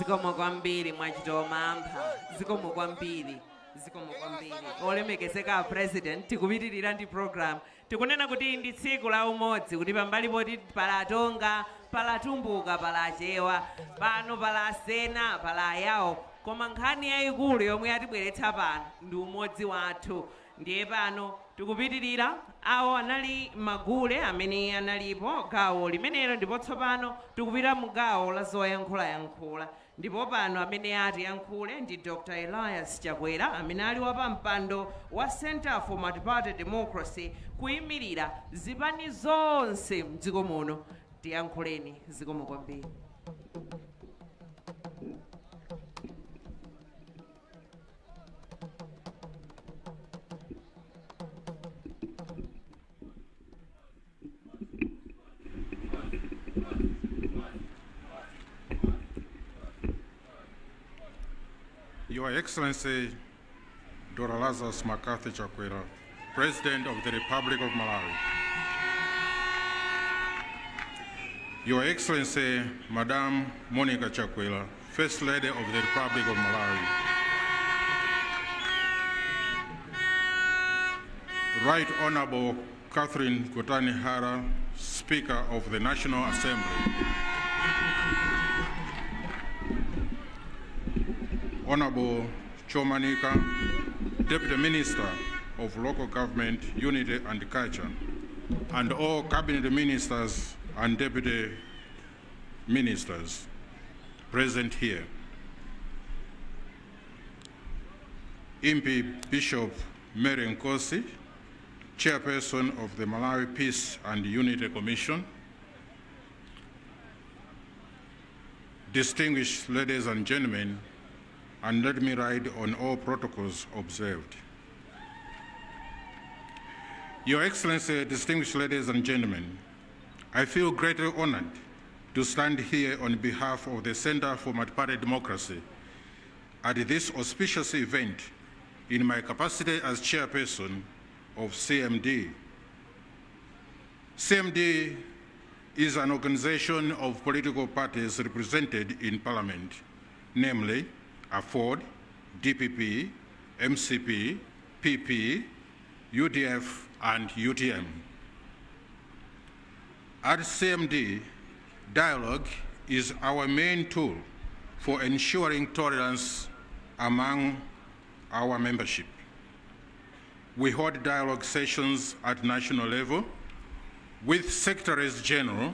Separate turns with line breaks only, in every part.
Zikomo kwambiri mwachitomampha. Zikomo kwambiri. Zikomo kwambiri. Olemekezeka president tikupitirira ndi program. Tikunena kuti ndi tsiku la umodzi kuti pambali poti palatonga, palatumbuka, palachewa, pano palasena, palayawo. Koma nkhani yayikulu yomwe yatibweretsa pano ndi umodzi wathu. Ndiye pano tikupitirira awo anali magule amene analipo gawo limenelo ndipo tsopano tikupita mu gawo la zoyankhula ndipo pano amene ati yankhule ndi Dr. Elias Chakwera amene ali wapampando wa Center for Multi-Party Democracy kuyimirira zipani zonse mdziko muno. Tiyankhuleni. Zikomo kwambiri.
Your Excellency, Dr. Lazarus McCarthy Chakwera, President of the Republic of Malawi. Your Excellency, Madam Monica Chakwera, First Lady of the Republic of Malawi. Right Honorable Catherine Kotani Hara, Speaker of the National Assembly. Honorable Chomanika, Deputy Minister of Local Government, Unity and Culture, and all Cabinet Ministers and Deputy Ministers present here. MP Bishop Mary Nkosi, Chairperson of the Malawi Peace and Unity Commission, distinguished ladies and gentlemen, and let me ride on all protocols observed. Your Excellency, distinguished ladies and gentlemen, I feel greatly honored to stand here on behalf of the Center for Multi-Party Democracy at this auspicious event in my capacity as chairperson of CMD. CMD is an organization of political parties represented in Parliament, namely AFORD, DPP, MCP, PP, UDF, and UTM. At CMD, dialogue is our main tool for ensuring tolerance among our membership. We hold dialogue sessions at national level with secretaries general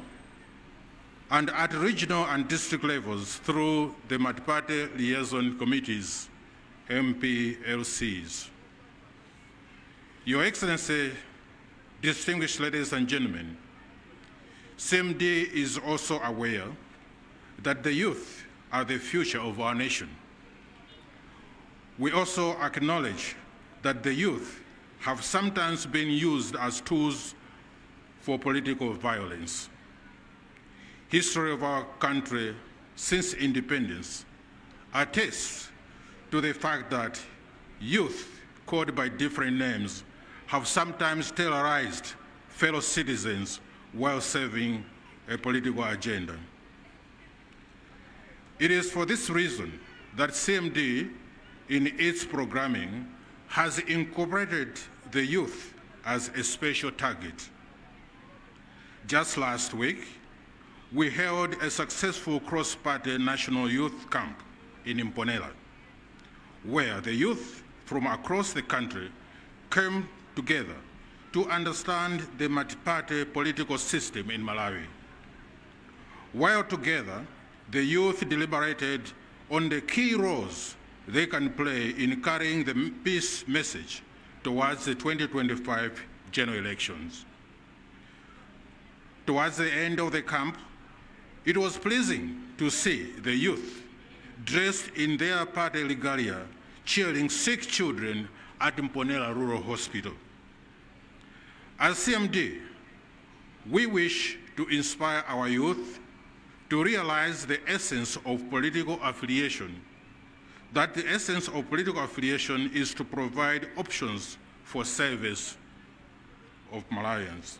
and at regional and district levels through the multi-party liaison committees, MPLCs. Your Excellency, distinguished ladies and gentlemen, CMD is also aware that the youth are the future of our nation. We also acknowledge that the youth have sometimes been used as tools for political violence. History of our country since independence attests to the fact that youth, called by different names, have sometimes terrorized fellow citizens while serving a political agenda. It is for this reason that CMD, in its programming, has incorporated the youth as a special target. Just last week, we held a successful cross-party national youth camp in Mponela, where the youth from across the country came together to understand the multi-party political system in Malawi. While together, the youth deliberated on the key roles they can play in carrying the peace message towards the 2025 general elections. Towards the end of the camp, it was pleasing to see the youth dressed in their party regalia cheering sick children at Mponela Rural Hospital. As CMD, we wish to inspire our youth to realize the essence of political affiliation, that the essence of political affiliation is to provide options for service of Malawians.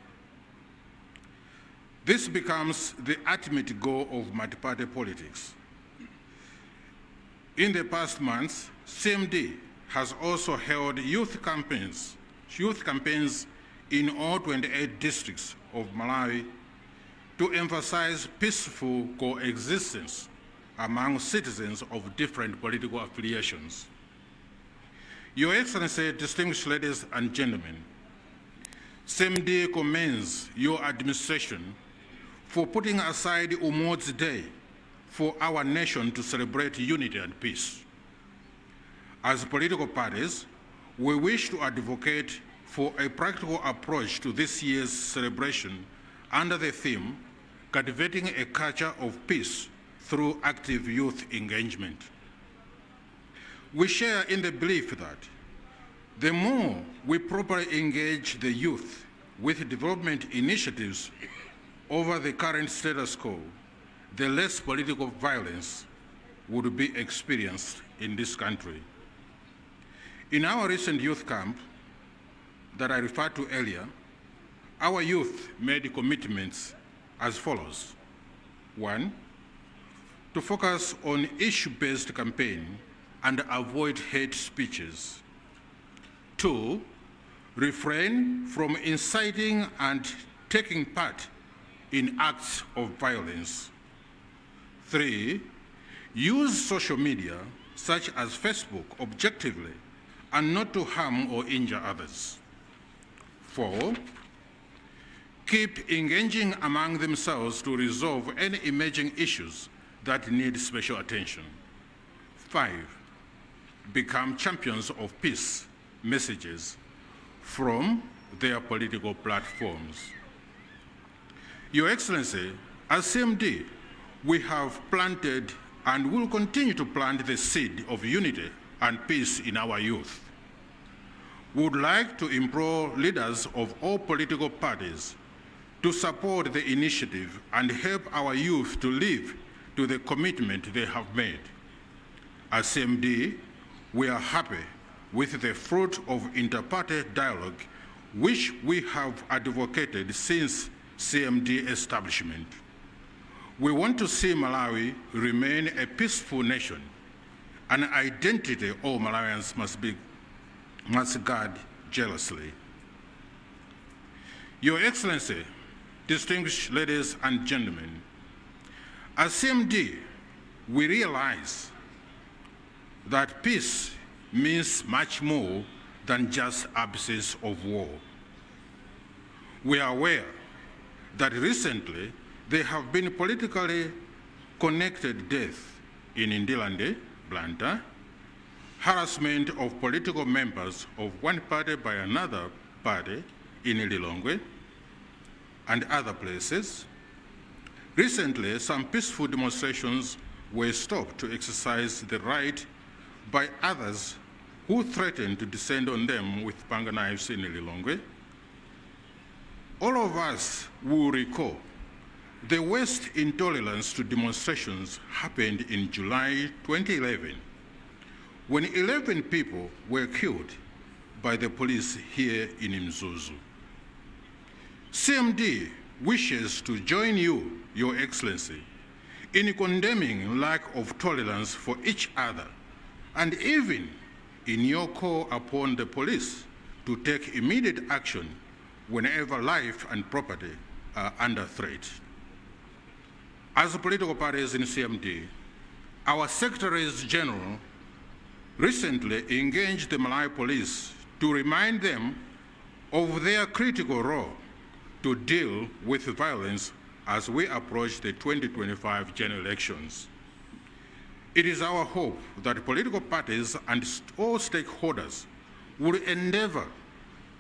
This becomes the ultimate goal of multi-party politics. In the past months, CMD has also held youth campaigns in all 28 districts of Malawi to emphasize peaceful coexistence among citizens of different political affiliations. Your Excellency, distinguished ladies and gentlemen, CMD commends your administration for putting aside Umodzi Day for our nation to celebrate unity and peace. As political parties, we wish to advocate for a practical approach to this year's celebration under the theme, cultivating a culture of peace through active youth engagement. We share in the belief that the more we properly engage the youth with development initiatives over the current status quo, the less political violence would be experienced in this country. In our recent youth camp that I referred to earlier, our youth made commitments as follows. 1, to focus on issue-based campaign and avoid hate speeches. 2, refrain from inciting and taking part in acts of violence. 3, use social media, such as Facebook, objectively and not to harm or injure others. 4, keep engaging among themselves to resolve any emerging issues that need special attention. 5, become champions of peace messages from their political platforms. Your Excellency, as CMD, we have planted and will continue to plant the seed of unity and peace in our youth. We would like to implore leaders of all political parties to support the initiative and help our youth to live to the commitment they have made. As CMD, we are happy with the fruit of inter-party dialogue which we have advocated since CMD establishment. We want to see Malawi remain a peaceful nation, an identity all Malawians must guard jealously. Your Excellency, distinguished ladies and gentlemen, as CMD, we realize that peace means much more than just absence of war. We are aware that recently there have been politically connected deaths in Indilande, Blantyre, harassment of political members of one party by another party in Lilongwe, and other places. Recently, some peaceful demonstrations were stopped to exercise the right by others who threatened to descend on them with panga knives in Lilongwe. All of us will recall the worst intolerance to demonstrations happened in July 2011, when 11 people were killed by the police here in Mzuzu. CMD wishes to join you, Your Excellency, in condemning lack of tolerance for each other, and even in your call upon the police to take immediate action whenever life and property are under threat. As political parties in CMD, our Secretaries General recently engaged the Malawi Police to remind them of their critical role to deal with violence as we approach the 2025 general elections. It is our hope that political parties and all stakeholders will endeavor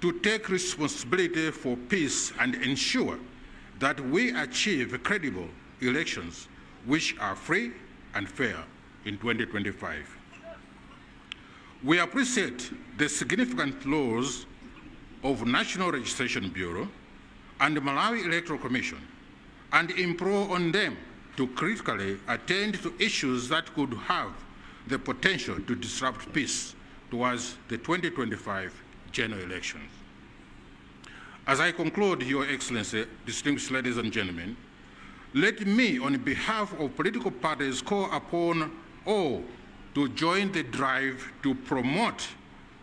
to take responsibility for peace and ensure that we achieve credible elections which are free and fair in 2025. We appreciate the significant roles of National Registration Bureau and the Malawi Electoral Commission and implore on them to critically attend to issues that could have the potential to disrupt peace towards the 2025 general elections. As I conclude, Your Excellency, distinguished ladies and gentlemen, let me, on behalf of political parties, call upon all to join the drive to promote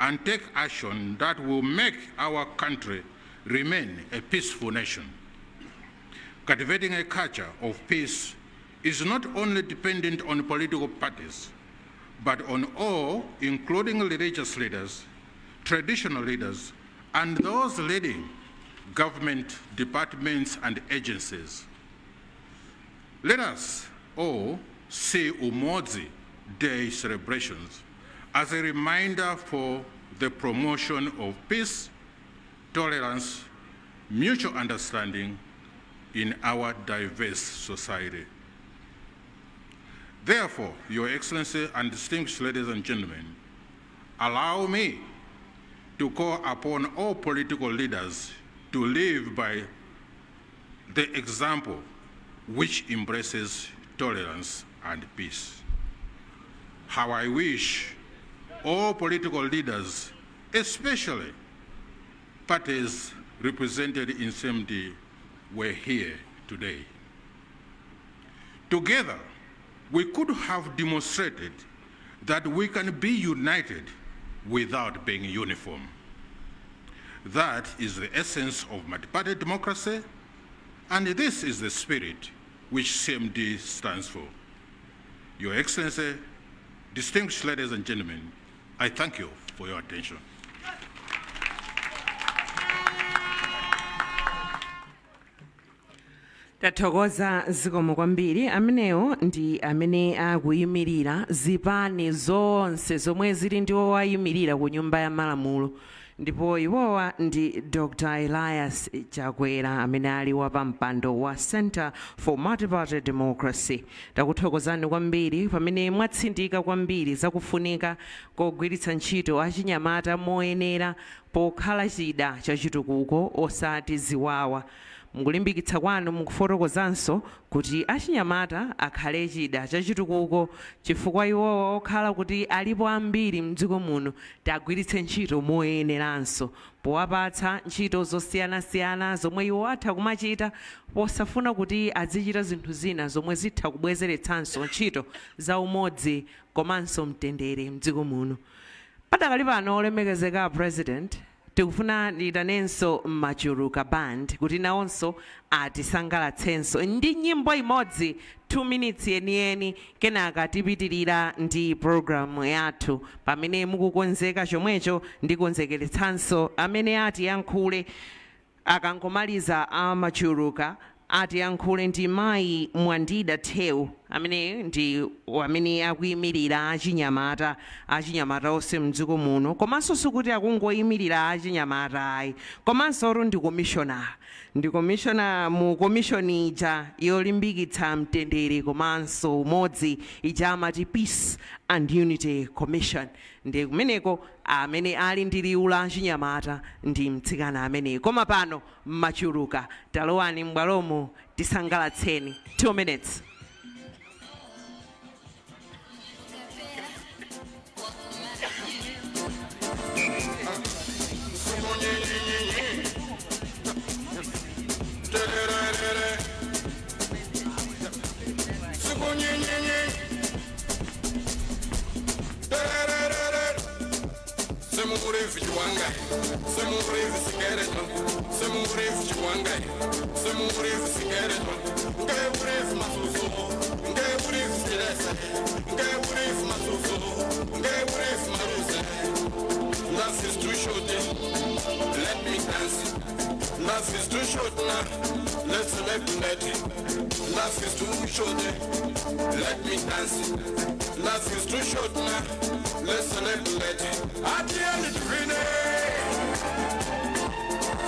and take action that will make our country remain a peaceful nation. Cultivating a culture of peace is not only dependent on political parties, but on all, including religious leaders, traditional leaders, and those leading government departments and agencies. Let us all see Umodzi Day celebrations as a reminder for the promotion of peace, tolerance, mutual understanding in our diverse society. Therefore, Your Excellency and distinguished ladies and gentlemen, allow me to call upon all political leaders to live by the example which embraces tolerance and peace. How I wish all political leaders, especially parties represented in CMD, were here today. Together, we could have demonstrated that we can be united without being uniform. That is the essence of multi-party democracy, and this is the spirit which CMD stands for. Your Excellency, distinguished ladies and gentlemen, I thank you for your attention.
Tathokoza zikomo kwambiri. Amenewo ndi amene akuyimirira zipani zonse zomwe zili ndi owayimirira ku nyumba ya malamulo, ndipo iwowa ndi Dr. Elias Chakwera amene ali wapampando wa Center for Multi-Party Democracy. Takuthokozani kwambiri pamene mwatsindika kwambiri zakufunika kogwiritsa ntchito achinyamata moyenera pokhala chida chachitukuko osati ziwawa. Mukulimbikitsa kwanu mukufotokozanso kuti achinyamata akhale chida chachitukuko chifukwa iwowa okhala kuti alipo ambiri mdziko muno tagwiritse ntchito moyeneranso powapatsa ntchito zosiyanasiyana zomwe iwo atha kumachita posafuna kuti azichita zinthu zina zomwe zitha kubwezeretsanso ntchito za umodzi komanso mtendere mdziko muno. Padakali pano olemekezeka President, tikufuna nditanenso Machuruka Band kuti nawonso atisangalatsenso ndi nyimbo imodzi 2 minutes yeniyeni, kenaka tipitirira ndi programu yathu pamene mukukonzeka chomwecho ndi konzekeretsanso amene atiyankhule akangomaliza Machuruka atiyankhule ndi mayi Mwandida Thewu amene ndi amene akuyimirira achinyamata onse mdziko muno, komanso sikuti akungoyimirira achinyamata ayi, komanso ndi komishona mu komishoni ija yolimbikitsa mtendere komanso umodzi ija amati Peace and Unity Commission. Ndi kumeneko amene ali ndi liwu la achinyamata ndi mtsikana amene. Koma pano Machuruka, talowani m'bwalomo tisangalatseni. 2 minutes.
Life is too short, let me dance. Life is too short now, let's celebrate. Life is too short, let me dance. Life is too short now, let's celebrate. At the end it's winning,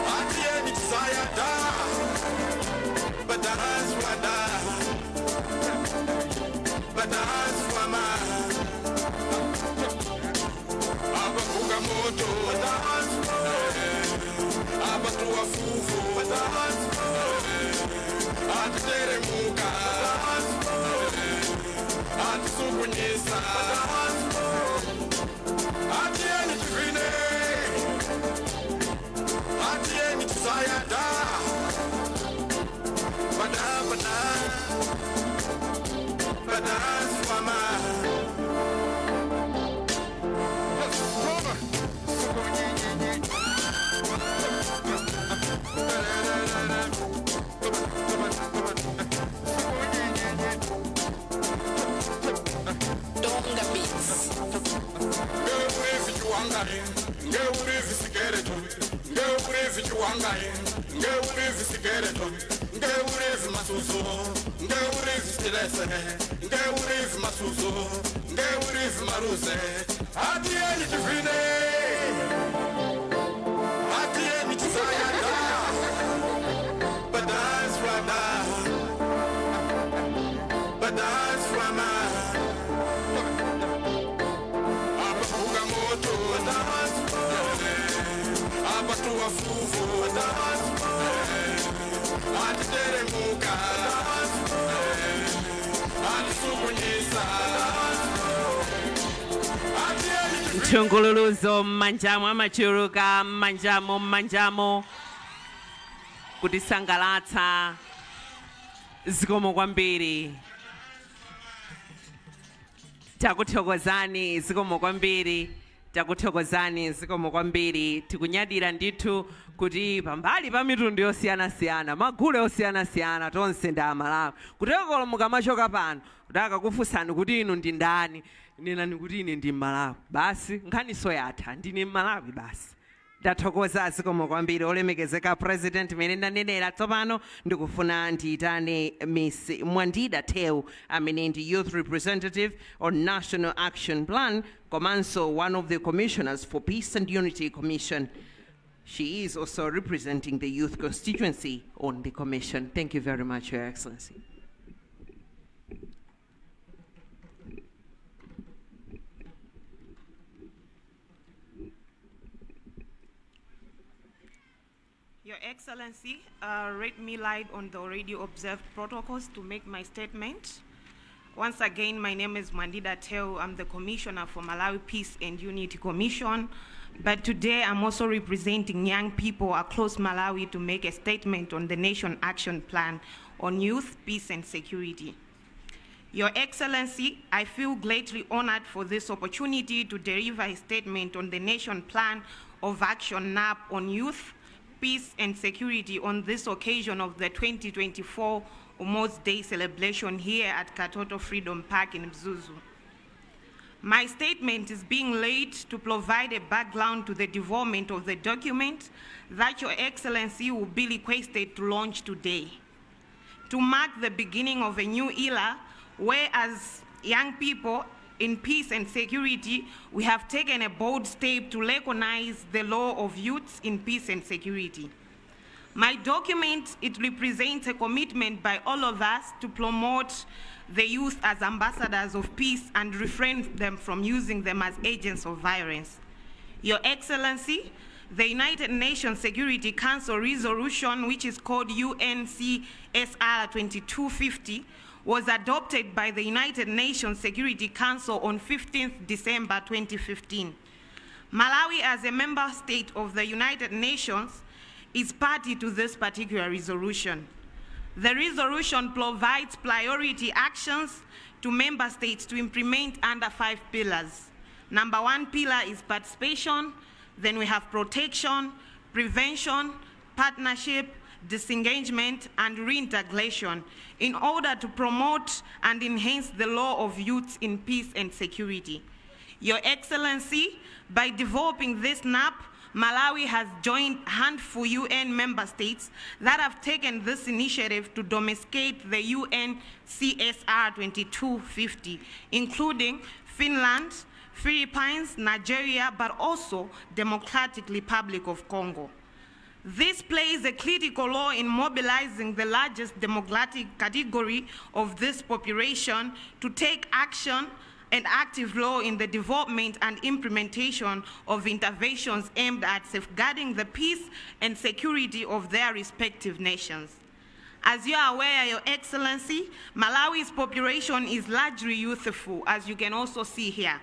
at the end it's sayada, but the hands were da, but the hands were mine. Abakuga moto, but the hands were Abatua fufu, but the hands were Atere muka, Atsukunyisa, but the hands were Atieni Trine, Atieni Sayada, but the hands were mine. Maruses, Ngewurivi Juangain, Ngewurivi Sigereton, Ngewurivi Juangain, Ngewurivi Sigereton, Ngewurivi Masuzo, Ngewurivi Stilese, Ngewurivi Masuzo, Ngewurivi Maruse, Atieni Divine, Atieni Tisayada, Badaz Rada, Badaz Rama, Abafuga Moto, Badaz, Abatua Fufu, Badaz, Atitere Muka, Alisubunisa,
mthungululuzo manjamo amachuruka manjamo kutisangalatsa zikomo kwambiri takuthokozani zikomo kwambiri takuthokozani zikomo kwambiri tikunyadira ndithu kuti pambali pa mitundu yosiyanasiyana magule osiyanasiyana tonse ndi Amalawi kutekolo mukamachoka pano kuti akakufunsani kuti inu ndi ndani nenani kuti ine ndi Malawi basi nkhaniso yatha ndine Malawi basi ndathokoza zikomo kwambiri olemekezeka president mene ndanenera tsopano ndikufuna ndiyitane Miss Mwandida Tewu amene ndi youth representative on National Action Plan komanso one of the commissioners for Peace and Unity Commission. She is also representing the youth constituency on the commission. Thank you very much, Your Excellency.
Your Excellency, read me light on the already observed protocols to make my statement. Once again, my name is Mwandida Tewu. I'm the Commissioner for Malawi Peace and Unity Commission. But today, I'm also representing young people across Malawi to make a statement on the Nation Action Plan on Youth, Peace and Security. Your Excellency, I feel greatly honored for this opportunity to deliver a statement on the Nation Plan of Action NAP on Youth, Peace and Security on this occasion of the 2024 Umodzi Day celebration here at Katoto Freedom Park in Mzuzu. My statement is being laid to provide a background to the development of the document that Your Excellency will be requested to launch today. To mark the beginning of a new era, where as young people in peace and security, we have taken a bold step to recognize the law of youth in peace and security. My document, it represents a commitment by all of us to promote the youth as ambassadors of peace and refrain them from using them as agents of violence. Your Excellency, the United Nations Security Council resolution, which is called UNCSR 2250, was adopted by the United Nations Security Council on 15th December 2015. Malawi, as a member state of the United Nations, is party to this particular resolution. The resolution provides priority actions to member states to implement under 5 pillars. Number 1 pillar is participation, then we have protection, prevention, partnership, disengagement, and reintegration in order to promote and enhance the law of youth in peace and security. Your Excellency, by developing this NAP, Malawi has joined a handful UN member states that have taken this initiative to domesticate the UNCSR 2250, including Finland, Philippines, Nigeria, but also Democratic Republic of Congo. This plays a critical role in mobilizing the largest demographic category of this population to take action and active role in the development and implementation of interventions aimed at safeguarding the peace and security of their respective nations. As you are aware, Your Excellency, Malawi's population is largely youthful, as you can also see here.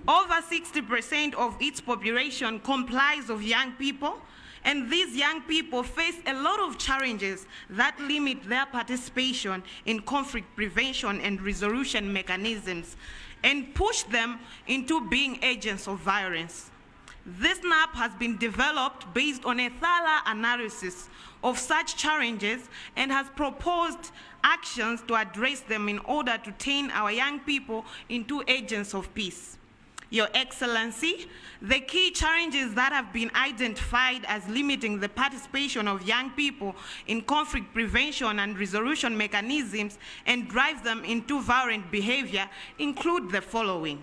Over 60% of its population comprise of young people, and these young people face a lot of challenges that limit their participation in conflict prevention and resolution mechanisms and push them into being agents of violence. This NAP has been developed based on a thorough analysis of such challenges and has proposed actions to address them in order to turn our young people into agents of peace. Your Excellency, the key challenges that have been identified as limiting the participation of young people in conflict prevention and resolution mechanisms and drive them into violent behavior include the following.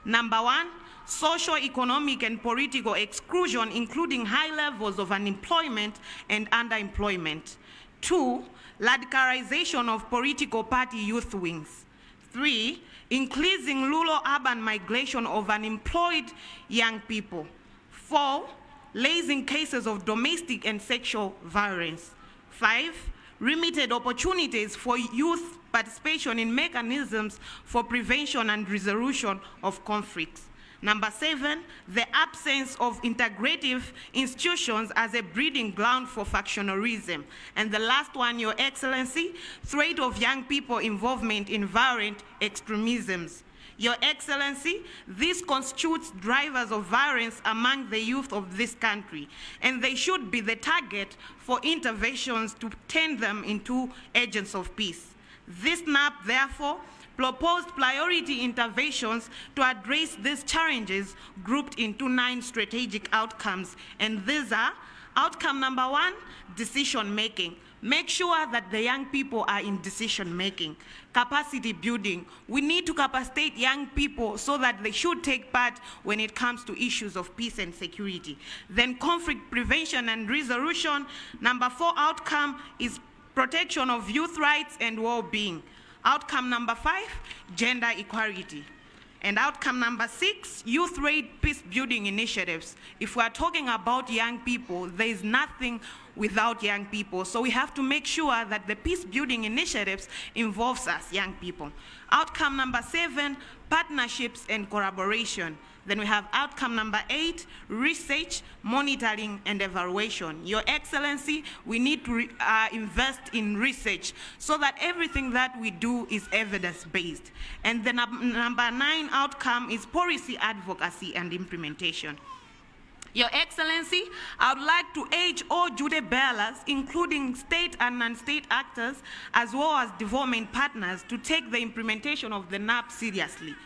Number one, social, economic, and political exclusion, including high levels of unemployment and underemployment. 2, radicalization of political party youth wings. 3, increasing rural-urban migration of unemployed young people. 4, raising cases of domestic and sexual violence. 5, limited opportunities for youth participation in mechanisms for prevention and resolution of conflicts. Number 7, the absence of integrative institutions as a breeding ground for factionalism. And the last one, Your Excellency, threat of young people involvement in violent extremisms. Your Excellency, this constitutes drivers of violence among the youth of this country, and they should be the target for interventions to turn them into agents of peace. This NAP, therefore, proposed priority interventions to address these challenges grouped into 9 strategic outcomes. And these are outcome number 1, decision making. Make sure that the young people are in decision making. Capacity building. We need to capacitate young people so that they should take part when it comes to issues of peace and security. Then conflict prevention and resolution. Number 4 outcome is protection of youth rights and well-being. Outcome number 5, gender equality. And outcome number 6, youth-led peace-building initiatives. If we are talking about young people, there is nothing without young people. So we have to make sure that the peace-building initiatives involves us, young people. Outcome number 7, partnerships and collaboration. Then we have outcome number 8, research, monitoring, and evaluation. Your Excellency, we need to invest in research so that everything that we do is evidence-based. And the number 9 outcome is policy advocacy and implementation. Your Excellency, I would like to urge all duty bearers, including state and non-state actors, as well as development partners, to take the implementation of the NAP seriously.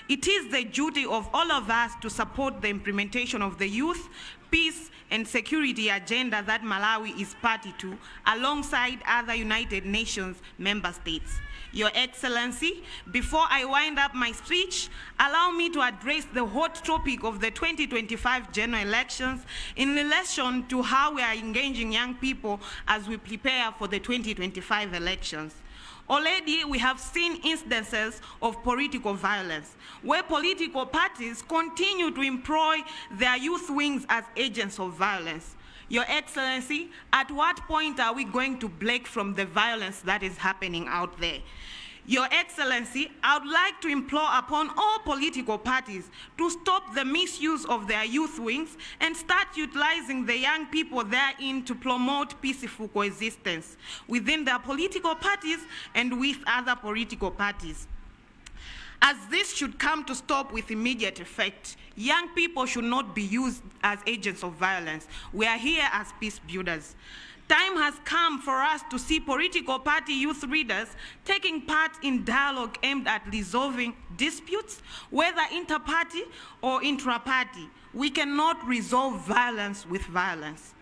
It is the duty of all of us to support the implementation of the youth, peace, and security agenda that Malawi is party to, alongside other United Nations member states. Your Excellency, before I wind up my speech, allow me to address the hot topic of the 2025 general elections in relation to how we are engaging young people as we prepare for the 2025 elections. Already, we have seen instances of political violence, where political parties continue to employ their youth wings as agents of violence. Your Excellency, at what point are we going to break from the violence that is happening out there? Your Excellency, I would like to implore upon all political parties to stop the misuse of their youth wings and start utilizing the young people therein to promote peaceful coexistence within their political parties and with other political parties. As this should come to stop with immediate effect, young people should not be used as agents of violence. We are here as peace builders. Time has come for us to see political party youth leaders taking part in dialogue aimed at resolving disputes, whether inter-party or intra-party. We cannot resolve violence with violence.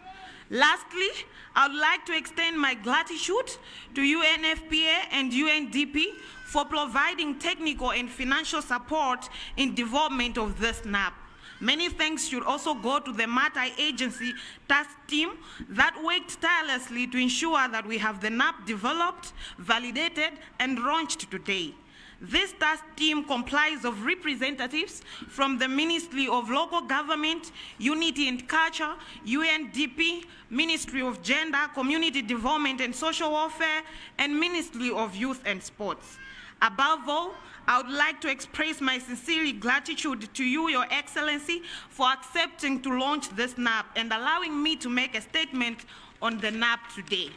Lastly, I would like to extend my gratitude to UNFPA and UNDP for providing technical and financial support in development of this NAP. Many thanks should also go to the multi-agency task team that worked tirelessly to ensure that we have the NAP developed, validated, and launched today. This task team comprises of representatives from the Ministry of Local Government, Unity and Culture, UNDP, Ministry of Gender, Community Development and Social Welfare, and Ministry of Youth and Sports. Above all, I would like to express my sincere gratitude to you, Your Excellency, for accepting to launch this NAP and allowing me to make a statement on the NAP today.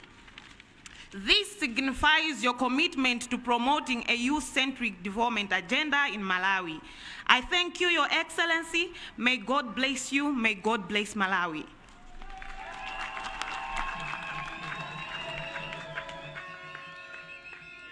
This signifies your commitment to promoting a youth-centric development agenda in Malawi. I thank you, Your Excellency. May God bless you. May God bless Malawi.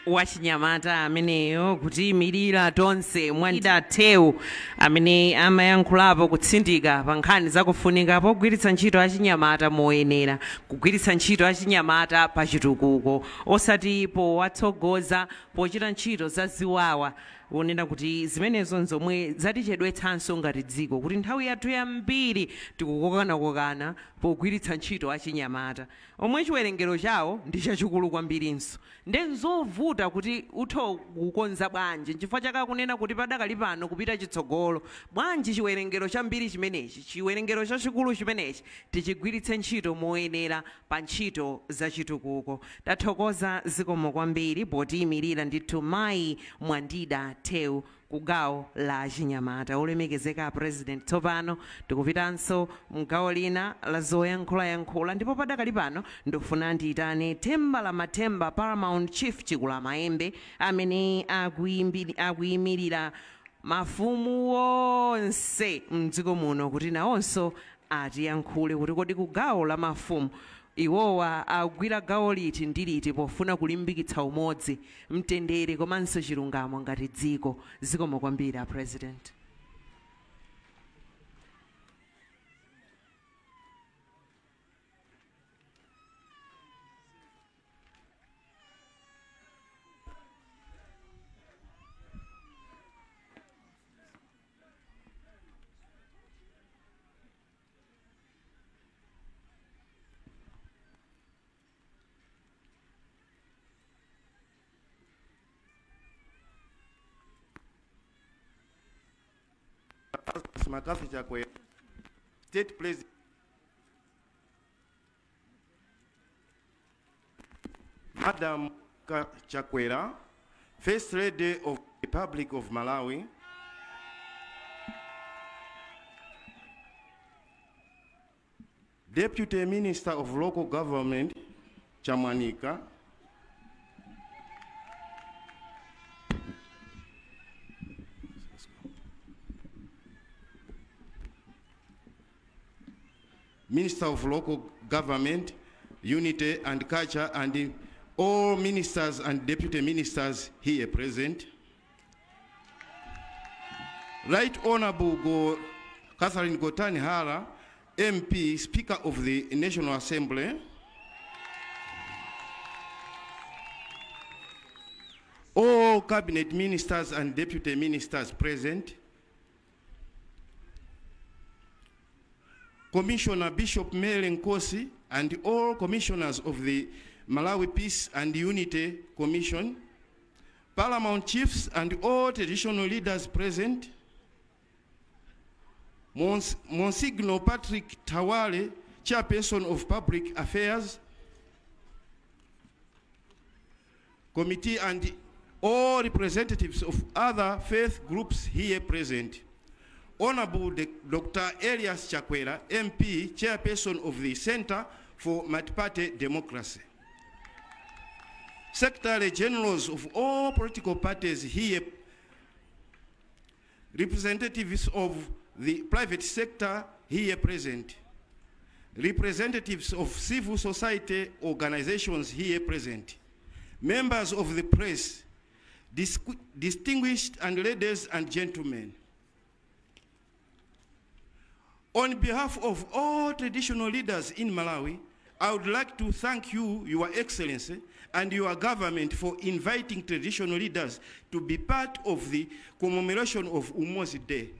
Wachinyamata ameneyo kutiyimirira tonse Mwandida Tewu amene amayankhulapo kutsindika pa nkhani zakufunika pogwiritsa ntchito achinyamata moyenera, kugwiritsa ntchito achinyamata pa chitukuko osati powatsogoza pochita ntchito zaziwawa. Wonena kuti zimenezo nzomwe zatichedwetsanso ngati dziko kuti nthawi yathu yambiri tikukokana pogwiritsa ntchito achinyamata omwe chiwerengero chawo ndi chachikulu kwambirinso. Ndenzovuta kuti utho kukonza bwanji chifukwa chaka kunena kuti padakali pano kupita chitsogolo bwanji chiwerengero chambiri chimenechi, chiwerengero chachikulu chimenechi tichigwiritse ntchito moyenera pa ntchito zachitukuko. Tathokoza zikomo kwambiri potiyimirira ndithu Mayi Mwandida Tewu kugawo la achinyamata. Olemekezeka President, tsopano tikupitanso mgawo lina la zoyankhula ndipo padakali pano ndikufuna ndiyitane Themba la Mathemba Paramount Chief Chikula Maembe amene akuyimirira mafumu wonse mdziko muno kuti nawonso atiyankhule kuti kodi kugawo la mafumu iwowa agwira gawo liti ndi liti pofuna kulimbikitsa umodzi, mtendere komanso chilungamo ngati dziko. Zikomo kwambiri a President.
State President Madam Chakwera, First Lady of the Republic of Malawi, Deputy Minister of Local Government Chamanika, Minister of Local Government, Unity and Culture, and all ministers and deputy ministers here present. Right Honorable Catherine Gotani Hara, MP, Speaker of the National Assembly. All cabinet ministers and deputy ministers present. Commissioner Bishop Mary Nkosi and all commissioners of the Malawi Peace and Unity Commission, Paramount Chiefs and all traditional leaders present, Monsignor Patrick Tawale, Chairperson of Public Affairs, Committee and all representatives of other faith groups here present. Honorable Dr. Elias Chakwera, MP, Chairperson of the Center for Multi-Party Democracy. Secretary Generals of all political parties here, representatives of the private sector here present, representatives of civil society organizations here present, members of the press, distinguished and ladies and gentlemen. On behalf of all traditional leaders in Malawi, I would like to thank you, Your Excellency, and your government for inviting traditional leaders to be part of the commemoration of Umodzi Day.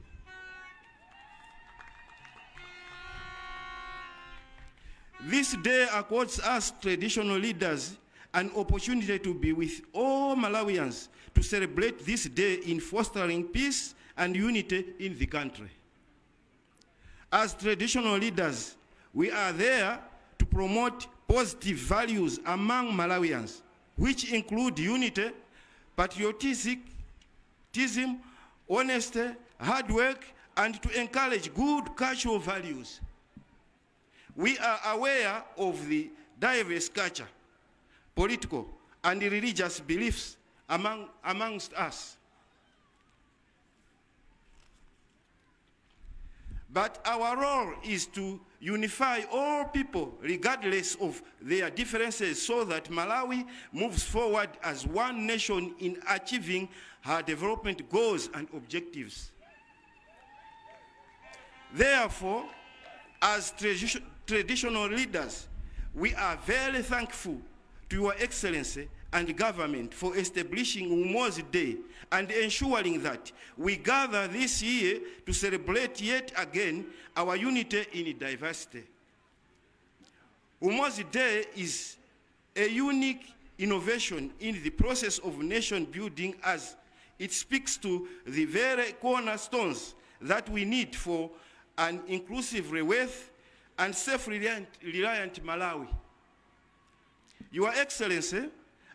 This day accords us traditional leaders an opportunity to be with all Malawians to celebrate this day in fostering peace and unity in the country. As traditional leaders, we are there to promote positive values among Malawians, which include unity, patriotism, honesty, hard work, and to encourage good cultural values. We are aware of the diverse culture, political, and religious beliefs amongst us. But our role is to unify all people regardless of their differences so that Malawi moves forward as one nation in achieving her development goals and objectives. Therefore, as traditional leaders, we are very thankful to Your Excellency and government for establishing Umodzi Day and ensuring that we gather this year to celebrate yet again our unity in diversity. Umodzi Day is a unique innovation in the process of nation building as it speaks to the very cornerstones that we need for an inclusive, relief, and self-reliant Malawi. Your Excellency,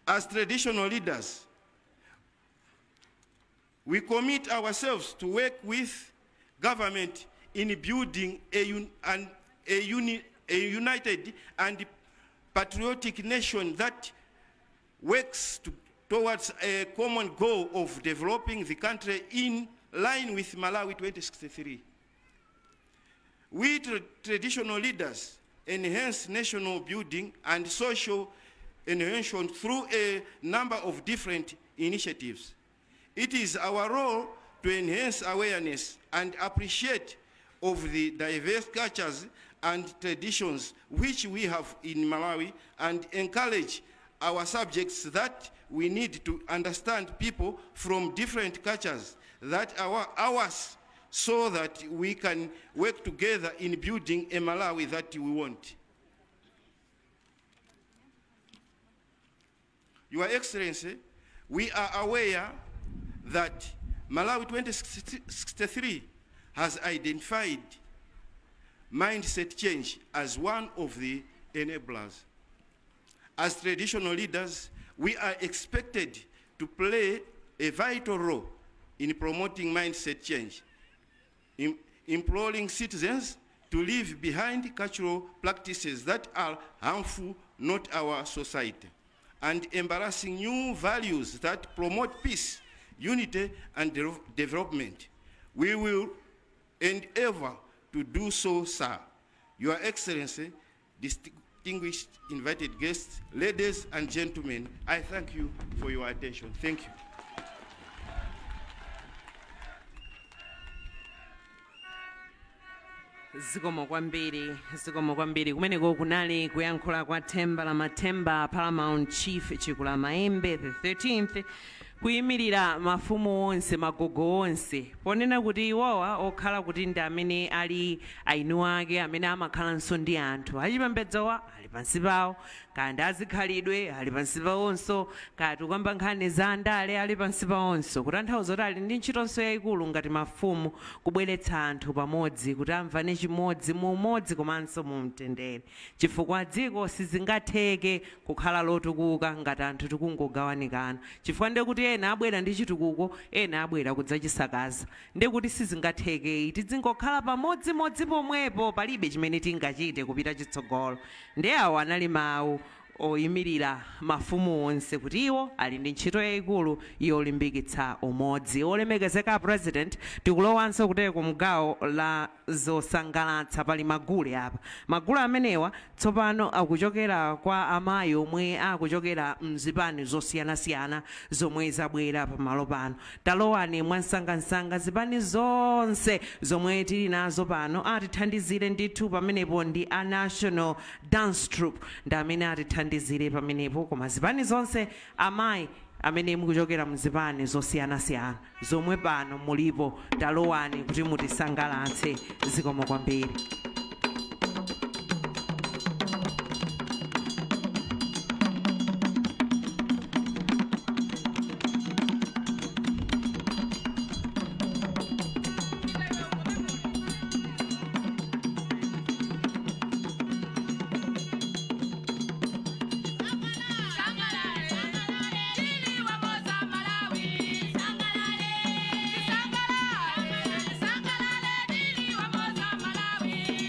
as traditional leaders, we commit ourselves to work with government in building a united and patriotic nation that works towards a common goal of developing the country in line with Malawi 2063. We traditional leaders enhance national building and social enhancement through a number of different initiatives. It is our role to enhance awareness and appreciate of the diverse cultures and traditions which we have in Malawi and encourage our subjects that we need to understand people from different cultures that are ours so that we can work together in building a Malawi that we want. Your Excellency, we are aware that Malawi 2063 has identified mindset change as one of the enablers. As traditional leaders, we are expected to play a vital role in promoting mindset change, imploring citizens to leave behind cultural practices that are harmful, not our society, and embracing new values that promote peace, unity, and development. We will endeavor to do so, sir. Your Excellency, distinguished invited guests, ladies and gentlemen, I thank you for your attention. Thank you.
Zikomo kwambiri kumeneko kunali kuyankhula kwa Themba la Mathemba Paramount Chief Chikula Maembe the 13th kuyimirira mafumu onse magogo onse ponena kuti iwowa okhala kuti ndi amene ali ainu ake amene amakhalanso ndi anthu achipembedzowa ali pansi pawo kandi azikhalidwe ali pansi pawonso kati ukamba nkhani za andale ali pansi pawonso kutanthauza kuti ali ndi ntchitonso yayikulu ngati mafumu kubweretsa anthu pamodzi kuti amvane chimodzi mu umodzi komanso mu mtendere chifukwa dziko sizingatheke kukhala lotukuka ngati anthu tikungogawanikana chifukwa ndi kuti ena abwera ndi chitukuko ena abwera kudzachisakaza ndi kuti sizingatheke tizingokhala pamodzimodzi pomwepo palibe chimene tingachite kupita chitsogolo ndi awo anali mawu oyimirira mafumu onse kuti iwo ali ndi ntchito yayikulu yolimbikitsa umodzi. Olemekezeka president tikulowanso kuteko mgawo la zosangalatsa pali magule apa magule amenewa tsopano akuchokera kwa amayi omwe akuchokera mzipani zosiyanasiyana zomwe zabwera pamalo pano. Talowani mwansangansanga zipani zonse zomwe tili nazo pano atithandizire ndithu pamenepo ndi a national dance troupe ndi amene atithandizire pamenepo koma zipani zonse amayi amene mukuchokera mzipani zosiyanasiyana zomwe pano mulipo talowani kuti mutisangalatse. Zikomo kwambiri.
Malawi.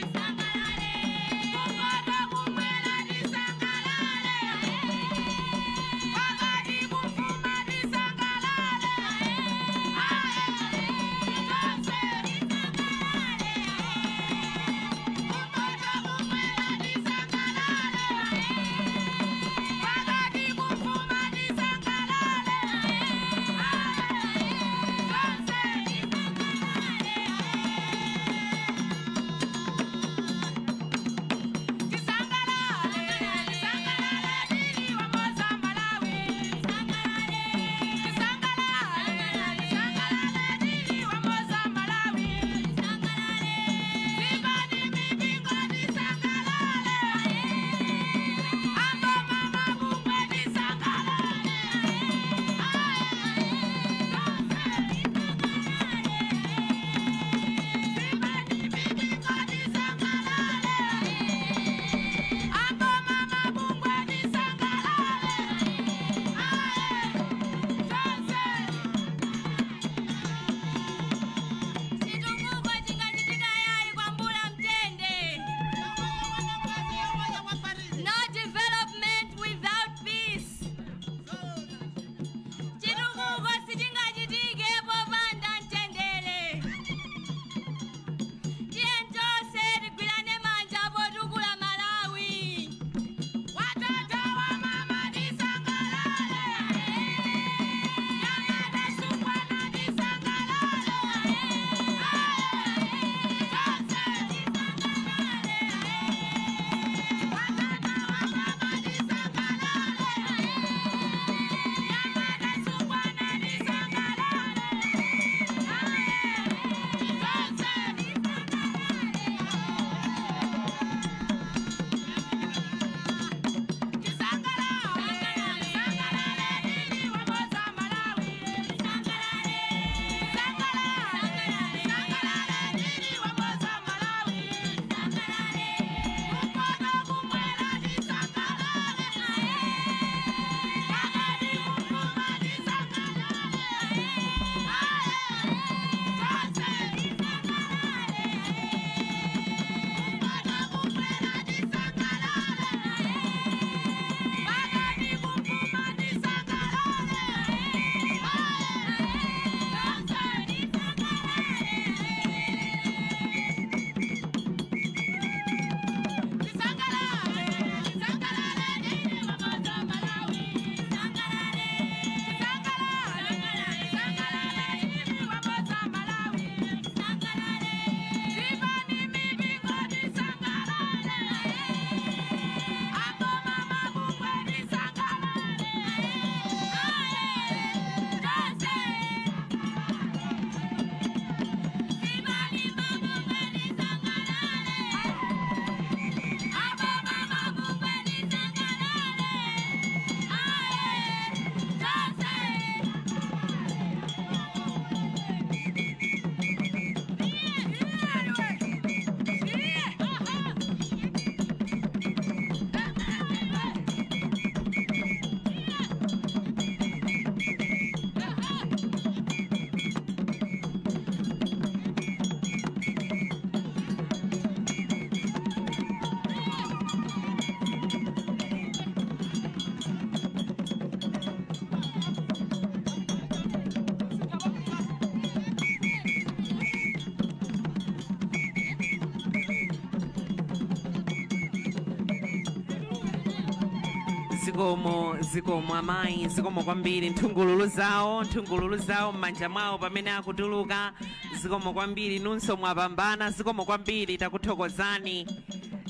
zikomo amayi zikomo kwambiri nthungululu zawo m'manja mwawo pamene akutuluka zikomo kwambiri nunso mwapambana zikomo kwambiri takuthokozani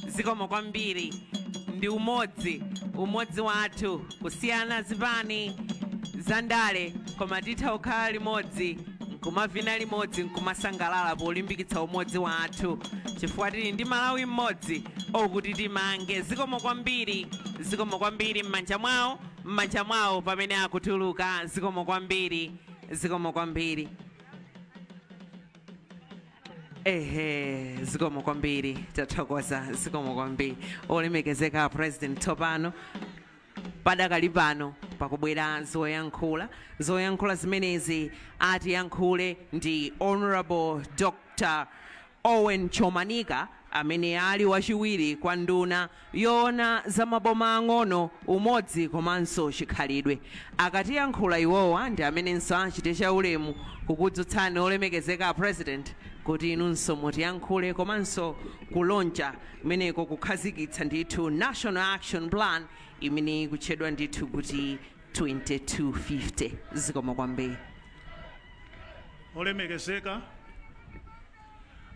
zikomo kwambiri ndi umodzi wathu kusiyana zipani zandale koma titha kukhala limodzi nkumavina limodzi nkumasangalala polimbikitsa umodzi wathu chifukwa tili ndi Malawi mmodzi okuti timange zikomo kwambiri m'manja mwawo pamene akutuluka zikomo kwambiri ehe zikomo kwambiri tathokoza zikomo kwambiri olemekezeka president tsopano padakali pano pakubwera zoyankhula zimenezi atiyankhule ndi Honorable Dr. Owen Chomanika amene ali wachiwiri kwa nduna yoona za maboma ang'ono umodzi komanso chikhalidwe akatiyankhula iwowa ndi amenenso achite chaulemu kukudzutsani olemekezeka president kuti inunso mutiyankhule komanso kulonja imeneko kukhazikitsa ndithu National Action Plan imene kutchedwa ndithu kuti 2250 zikomo kwambiri
olemekezeka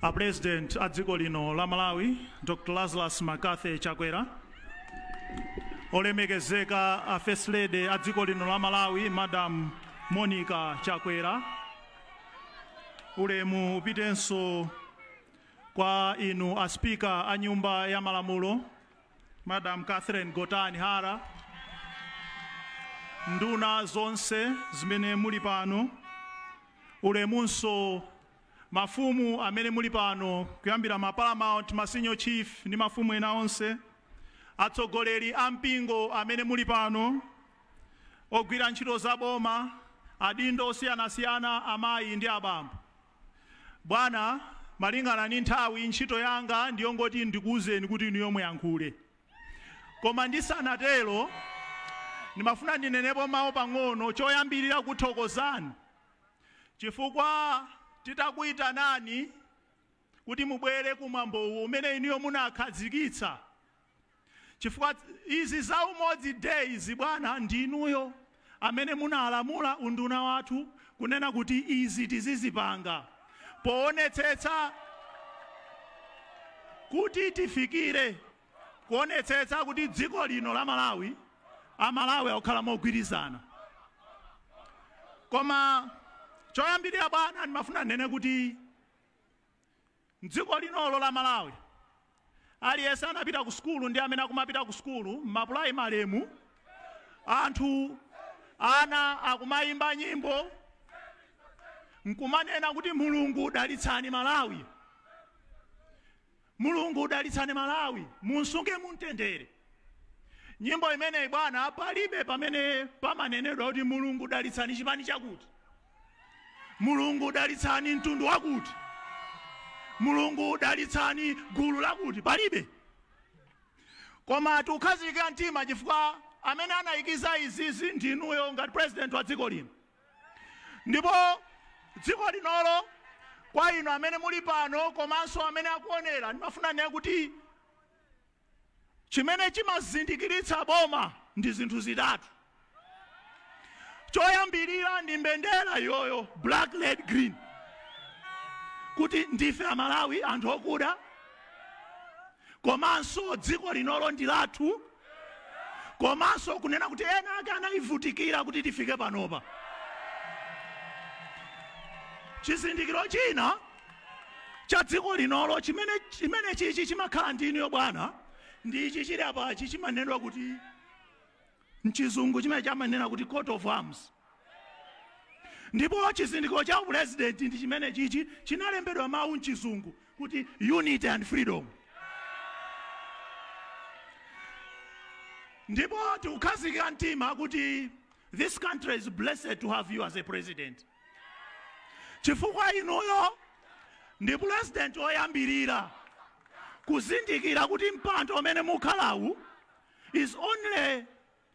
a president a dziko lino la Malawi Dr. Lazarus Makathe Chakwera olemekezeka a first lady a dziko lino la Malawi Madam Monica Chakwera ulemu upitenso kwa inu a speaker a nyumba ya malamulo Madam Catherine Gotani Hara nduna zonse zimene muli pano ulemunso mafumu amene muli pano kuyambira maparamount masinyo chief ndi mafumu ena onse atsogoleri a mpingo amene muli pano ogwira ntchito za boma adindo osiyanasiyana amayi ndi abambo bwana malingana ndi nthawi ntchito yanga ndiyongoti ndikuwuzeni kuti inu yomwe yankhule koma ndisanatero ndimafuna ndinenepo mawu pang'ono choyambirira kuthokozani chifukwa titakuyitanani kuti mubwere kumwambowu umene inuyo munakhazikitsa chifukwa izi za Umodzi days bwana ndinuyo amene munalamula unduna wathu kunena kuti izi tizizipanga poonetsetsa kuti tifikire kuonetsetsa kuti dziko lino la Malawi amalawi akukhala mogwirizana koma choyambirira bwana ndimafuna nene kuti dziko linolo la Malawi aliyense anapita ku skulu ndi amene akumapita ku skulu m'mapurayimalemu anthu ana akumayimba nyimbo nkumanena kuti mulungu udalitsani Malawi mulungu udalitsani Malawi munsunge mumtendere nyimbo imeneyi bwana palibe pamene pamanenedwa kuti mulungu udalitsani chipani chakuti mulungu udalitsani mtundu wakuti mulungu udalitsani gulu lakuti palibe koma tiukhazika mtima chifukwa amene anayikiza izizi ndinuyo ngati president wa dziko lino ndipo dziko linolo kwa inu amene muli pano komanso amene akuonera ndimafuna nene kuti chimene chimazindikiritsa boma ndi zinthu zitatu choyambirira ndi mbendera yoyo black red green kuti ndife amalawi anthu okuda komanso dziko linolo ndi lathu komanso kunena kuti ena ake anayivutikira kuti tifike panopa chizindikiro china cha dziko linolo chimene chichi chimakhala ndiniyo bwana ndi ichi chili apachi chimanenedwa kuti mchizungu chimene chamanena kuti coat of arms ndipo chizindikiro cha president ndi chimene chichi chinalembedwa mawu mchizungu kuti unity and freedom ndipo tikukhazika mtima kuti this country is blessed to have you as a president chifukwa inuyo ndi president oyambirira kuzindikira kuti mpando umene mukhalawu is only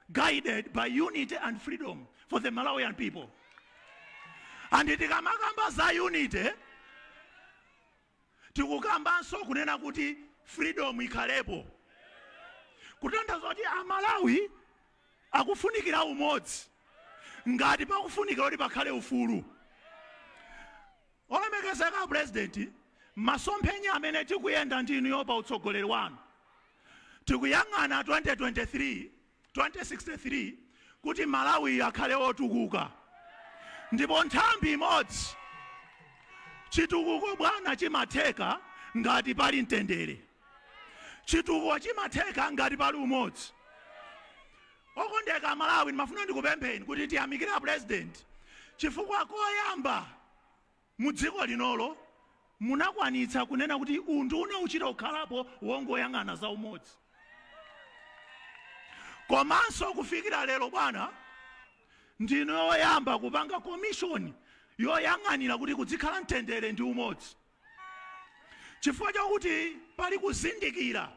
guided by unity and freedom for the Malawian people and tikamakamba za unity tikukambanso kunena kuti freedom ikhalepo kutanthauza kuti amalawi akufunikira umodzi ngati pakufunikira kuti pakhale ufulu. Olemekezeka president, masomphenya amene tikuyenda ndinuyo pa utsogoleri wanu. Tikuyang'ana 2063 kuti Malawi akhale otukuka. Ndipo nthambi imodzi chitukuko bwana chimatheka ngati pali mtendere. Chitukuko chimatheka ngati pali umodzi. Okondeka Malawi ndimafuna ndikupempheni kuti tiyamikira president chifukwa koyamba mu dziko linolo munakwanitsa kunena kuti unduna uchita ukhalapo wongoyang'ana za umodzi. Komanso kufikira lero bwana ndinu yoyamba kupanga komishoni yoyang'anira kuti kuzikhala mtendere ndi umodzi. Chifukwa chakuti pali kuzindikira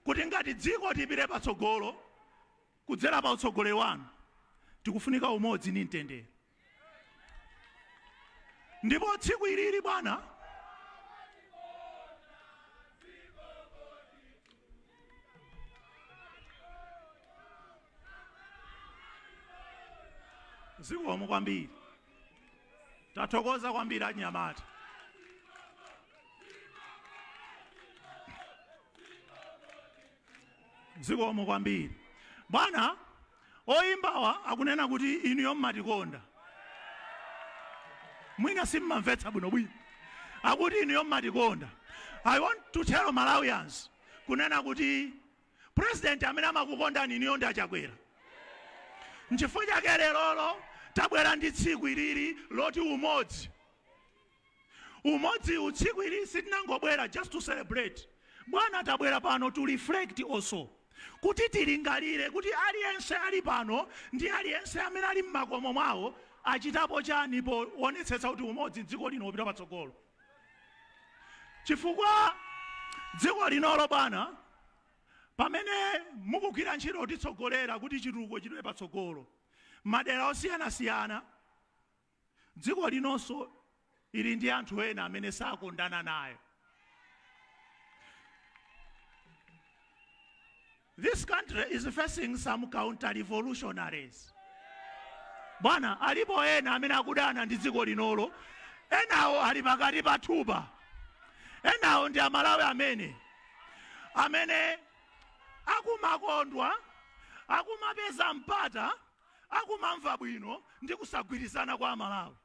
kuti ngati dziko tipite patsogolo kudzera pa utsogoleri wanu tikufunika umodzi ndi mtendere. Ndipo tsiku ilili bwana zikomo kwambiri, tathokoza kwambiri anyamata. Zikomo kwambiri bwana. Oyimbawa akunena kuti inu mmatikonda. Mwina simmamvetsa bwinobwino. Akuti inu mmatikonda. I want to tell Malawians kunena kuti president amene amakukonda inu ndi achakwera. Nchifukwa chake lero tabwera ndi tsiku ilili loti umodzi. Umodzi utsiku ilili sitinangobwera just to celebrate. Bwana tabwera pano to reflect also. Kuti tilingalire kuti aliyense ali pano ndi aliyense amene ali m'makomo mwawo achitapo chani poonetsetsa kuti umodzi dziko lino upita patsogolo. Chifukwa dziko linolo bwana pamene mukugwira ntchito kutitsogolera kuti chitukuko chipite patsogolo madera osiyanasiyana, dziko linonso ili ndi anthu ena amene sakondana nayo. This country is facing some counter-revolutionaries. Bwana alipo ena amene akudana ndi dziko linolo, enawo ali pakati pa thupa. Enawo ndi Amalawi amene akumakondwa, akumapeza mpata, akumamva bwino ndi kusagwirizana kwa Amalawi.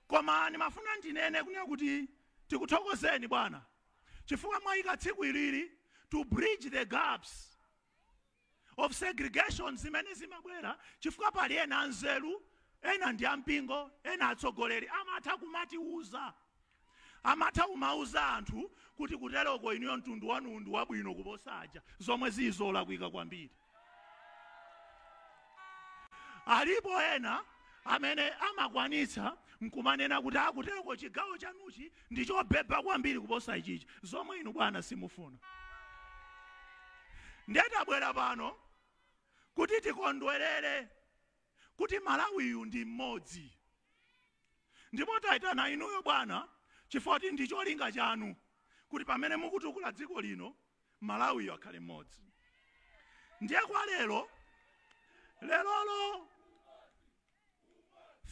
Koma ndimafuna ndinene kunena kuti tikuthokozeni bwana chifukwa mwayika tsiku ilili to bridge the gaps of segregation zimene zimabwera chifukwa pali ena anzeru, ena ndi ampingo, ena atsogoleri amatha kumatiuza, amatha kumauza anthu kuti kuteroko inuyo mtundu wanu ndi wabwino kuposa aja, zomwe zizolakwika kwambiri. Alipo ena amene amakwanitsa nkumanena kuti akuteroko chigawo chanuchi ndi chobeba kwambiri kuposa ichichi, zomwe inu bwana simufuna. Ndiyabwera pano kuti tikondwerere kuti Malawiyu ndi mmodzi. Ndipo tayitana inuyo bwana chifukwa ndi cholinga chanu kuti pamene mukutukula dziko lino Malawiyu akhale mmodzi. Ndiye kwa lero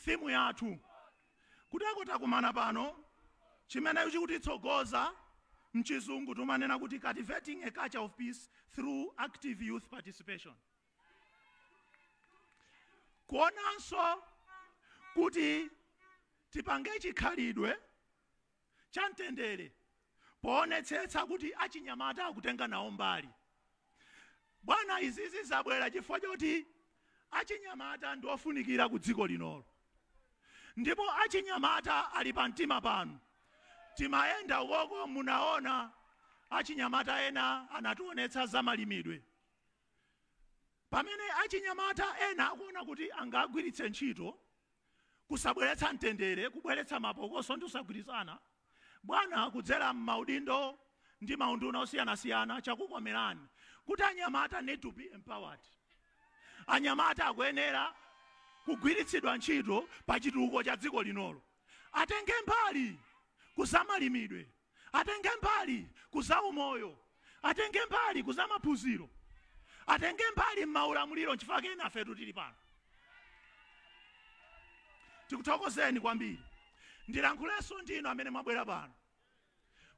thimu yathu kuteko takumana pano chimene chikutitsogoza mchizungu tumanena kuti cultivating a culture of peace through active youth participation. Kuonanso kuti tipange chikhalidwe cha mtendere poonetsetsa kuti achinyamata akutenga nawo mbali. Bwana izizi zabwera chifukwa choti achinyamata ndi ofunikira ku dziko linolo. Ndipo achinyamata ali pa mtima pano. Timayenda ukoko munaona achinyamata ena anationetsa za malimidwe. Pamene achinyamata ena akuona kuti angagwiritse ntchito kusabweretsa mtendere, kubweretsa mapokoso ndi kusagwirizana, bwana kudzera m'maudindo ndi maunduna osiyanasiyana chakukomerani kuti anyamata need to be empowered. Anyamata akuyenera kugwiritsidwa ntchito pa chitukuko cha dziko linolo. Atenge mbali kuzamalimidwe, atenge mbali kuzaumoyo, atenge mbali kuzamaphunziro, atenge mbali m'maulamuliro nchifukwa ake nafe tili pano. Tikuthokozeni kwambiri. Ndilankhulenso ndinu amene mwabwera pano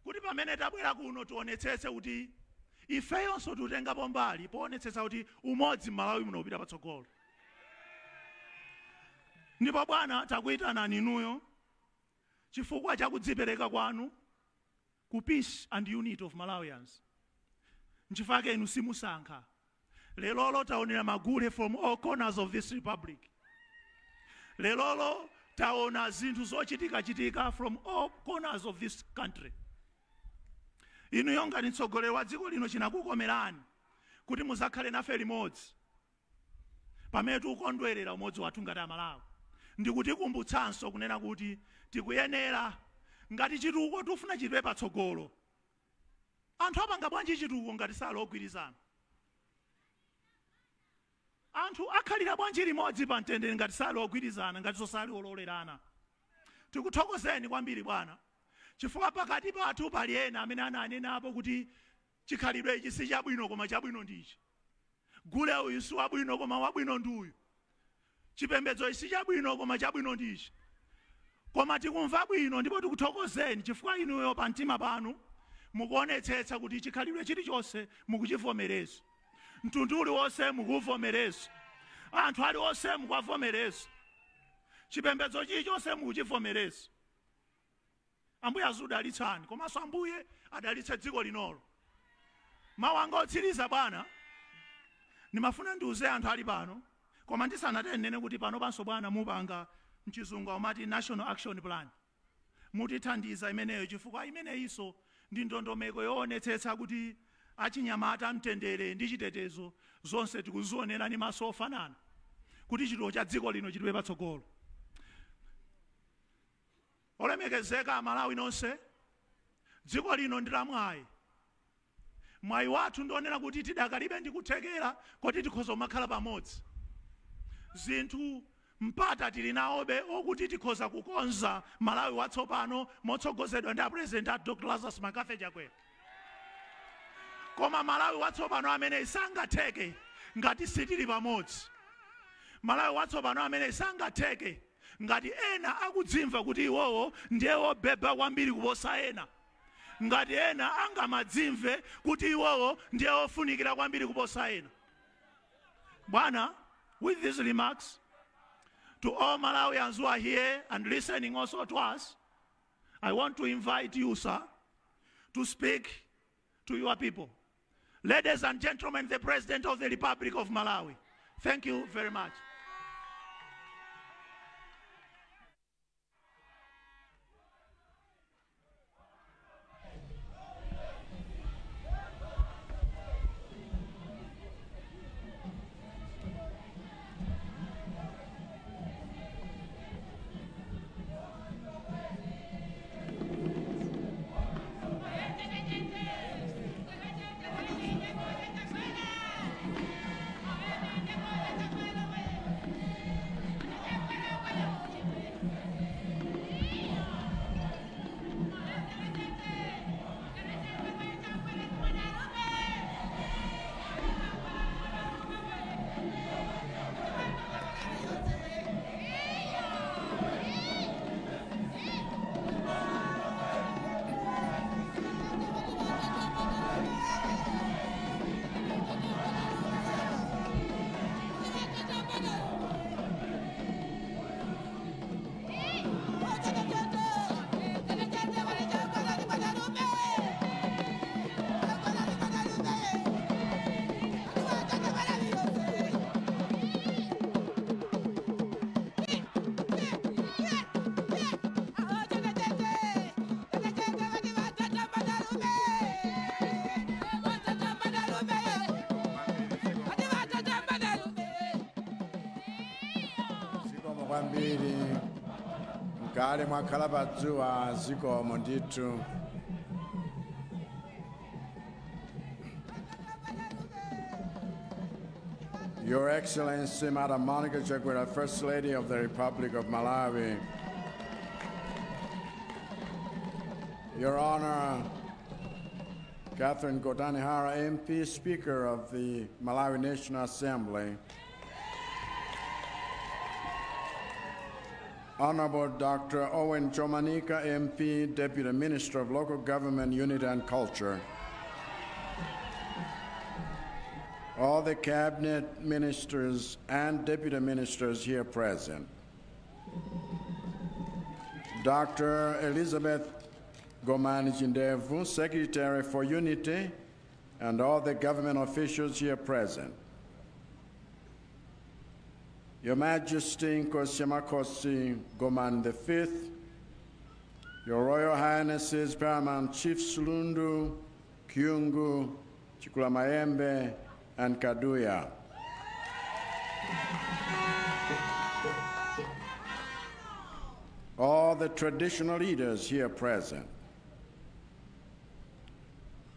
kuti pamene tabwera kuno tionetsetse kuti ifeyonso tikutengapo mbali poonetsetsa kuti umodzi m'Malawi muno upita patsogolo. Ndipo bwana takuyitanani inuyo chifukwa cha kudzipereka kwanu ku peace and unity of Malawians. Nchifukwa inu simusankha. Lelolo taonera magule from all corners of this republic. Lelolo taona zinthu zochitika from all corners of this country. Inu yonga ni mtsogoleri wa dziko lino chinakukomerani kuti muzakhale nafe limodzi pamene tikukondwerera umodzi wathu ngati Amalawi. Ndikutikumbutsanso kunena kuti tikuyenera ngati chitukuko tufuna chitwe patsogolo. Anthu apanga bwanji chitukuko ngati sali ogwirizana? Anthu akhalira bwanji limodzi pa mtendere ngati sali ogwirizana, ngati sali ololerana? Tikuthokozeni kwambiri bwana chifukwa pakati pathu pali ena amene ananenapo kuti chikhalidwe ichi si chabwino koma chabwino ndichi. Gule uyu si wabwino koma wabwino ndiuyu. Chipembedzo ichi si chabwino koma chabwino ndichi. Koma tikumva bwino ndipo tikuthokozeni chifukwa inuyo pa mtima panu mukuonetsetsa kuti chikhalidwe chilichonse mukuchivomereza. Mtundu uliwonse mukuvomereza. Anthu aliwonse mukuvomereza. Chipembedzo chilichonse mukuchivomereza. Ambuye azudalitsani komanso Ambuye adalitse dziko linolo. Mawu anga otsiriza bwana nimafuna ndiuze anthu ali pano koma ndisanatene kuti pano panso bwana mupanga mchizungu amati National Action Plan. Mutithandiza imeneyo chifukwa imeneyinso ndi ndondomeko yoonetsetsa kuti achinyamata mtendere ndi chitetezo zonse tikuzionera ni maso ofanana kuti chitukuko cha dziko lino chitipite patsogolo. Olemekezeka Amalawi nonse, dziko lino ndi la mwayi. Mwayi wathu ndionera kuti tidakalibe ndi kuthekera kuti tikhoza kumakhala pamodzi. Zinthu mpata tili naobe okuti tikhoza kukonza Malawi watsopano motsogozedwa ndi President Dr. Lazarus Makafe Chakwera. Koma Malawi watsopano amene sangatheke ngati sitili pamodzi. Malawi watsopano amene sangatheke ngati ena akudzimva kuti iwowo ndiye obeba kwambiri kuposa ena. Ngati ena angamadzimve kuti iwowo ndiye ofunikira kwambiri kuposa ena. Bwana, with these remarks, to all Malawians who are here and listening also to us, I want to invite you, sir, to speak to your people. Ladies and gentlemen, the President of the Republic of Malawi. Thank you very much.
kwambiri mkale mwakhala padzuwa zikomo ndithu. Your Excellency, Madam Monica Chakwera, First Lady of the Republic of Malawi. Your Honor, Catherine Gotanihara, MP, Speaker of the Malawi National Assembly. Honorable Dr. Owen Chomanika, MP, Deputy Minister of Local Government, Unity and Culture. All the cabinet ministers and deputy ministers here present. Dr. Elizabeth Gomani Jindevu, Secretary for Unity, and all the government officials here present. Your Majesty Nkosi Makosi Goman V, Your Royal Highnesses Paramount Chief Sulundu, Kyungu, Chikulamayembe, and Kaduya. All the traditional leaders here present.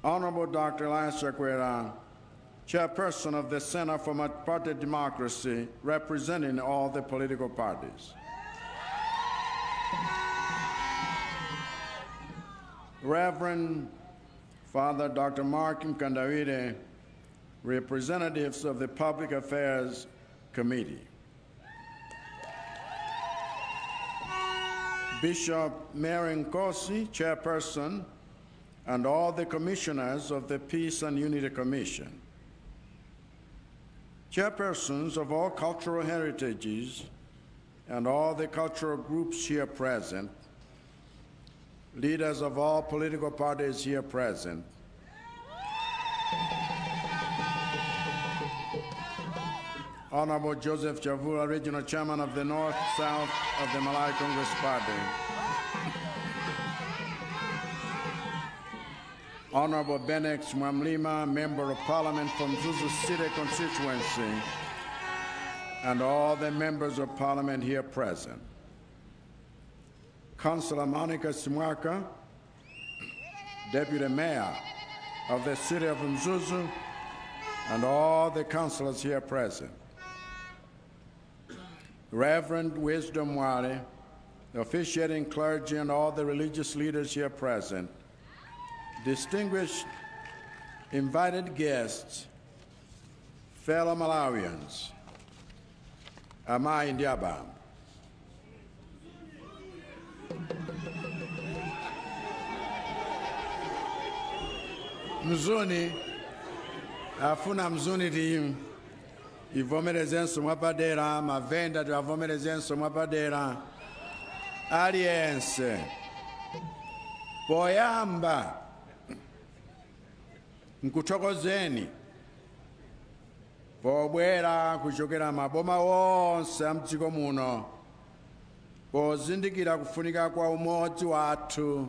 Honorable Dr. Elias Chakwera, Chairperson of the Center for Multi-Party Democracy, representing all the political parties. Reverend Father Dr. Mark Mkandawire, representatives of the Public Affairs Committee. Bishop Mary Nkosi, Chairperson, and all the commissioners of the Peace and Unity Commission. Chairpersons of all cultural heritages and all the cultural groups here present, leaders of all political parties here present, Honorable Joseph Chavula, Regional Chairman of the North-South of the Malawi Congress Party, Honorable Benex Mwamlima, Member of Parliament from Zuzu City constituency, and all the members of Parliament here present. Councillor Monica Simwaka, Deputy Mayor of the City of Mzuzu, and all the councillors here present. Reverend Wisdom Wale, the officiating clergy, and all the religious leaders here present. Distinguished invited guests, fellow Malawians, Ama Indiaba. Mzuni, afuna mzuni timu, ivomerezenso mwapadera, mavenda tiwavomerezenso mwapadera, aliyense, poyamba, nkuthokozeni pobwera kuchokera maboma onse amdziko muno pozindikira kufunika kwa umodzi wathu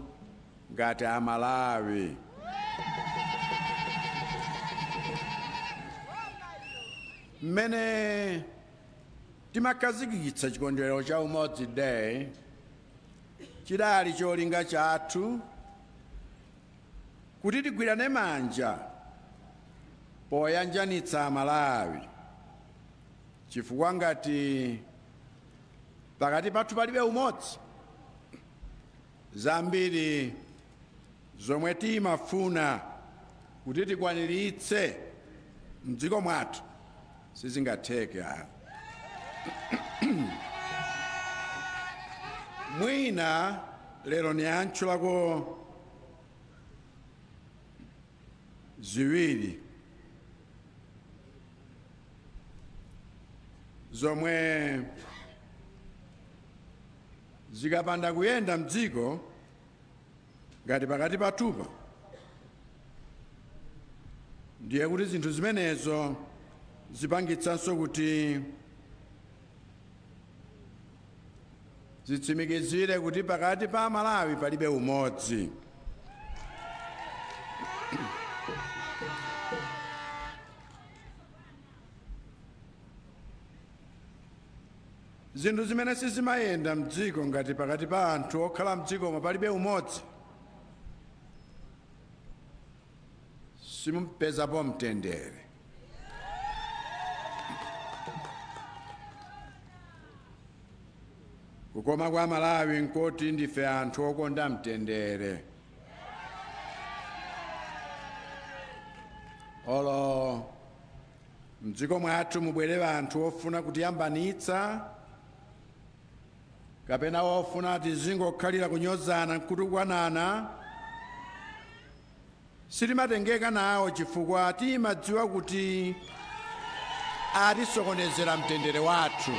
ngati Amalawi. Mmene timakazikitsa chikondwerero cha Umodzi Day chidali cholinga chathu kuti tigwirane manja poyanjanitsa Malawi, chifukwa ngati pakati pathu palibe umodzi, zambiri zomwe timafuna kuti tikwaniritse m'dziko mwathu sizingatheke. Mwina lero niantchulako ziwiri zomwe zikapanda kuyenda mdziko ngati pakati pathupa, ndiye kuti zinthu zimenezo zipangitsanso kuti zitsimikizire kuti pakati pa Malawi palibe umodzi. Zinthu zimene sizimayenda mdziko ngati pakati pa anthu okhala mdzikomo palibe umodzi, simumpezapo mtendere. Kukoma kwa Malawi nkoti ndife anthu okonda mtendere. olo mdziko mwathu mubwere anthu ofuna kutiyambanitsa kapena ofuna tizingokhalira kunyozana nkutukwanana, sitimatengeka nawo chifukwa timadziwa kuti atisokonezera mtendere wathu.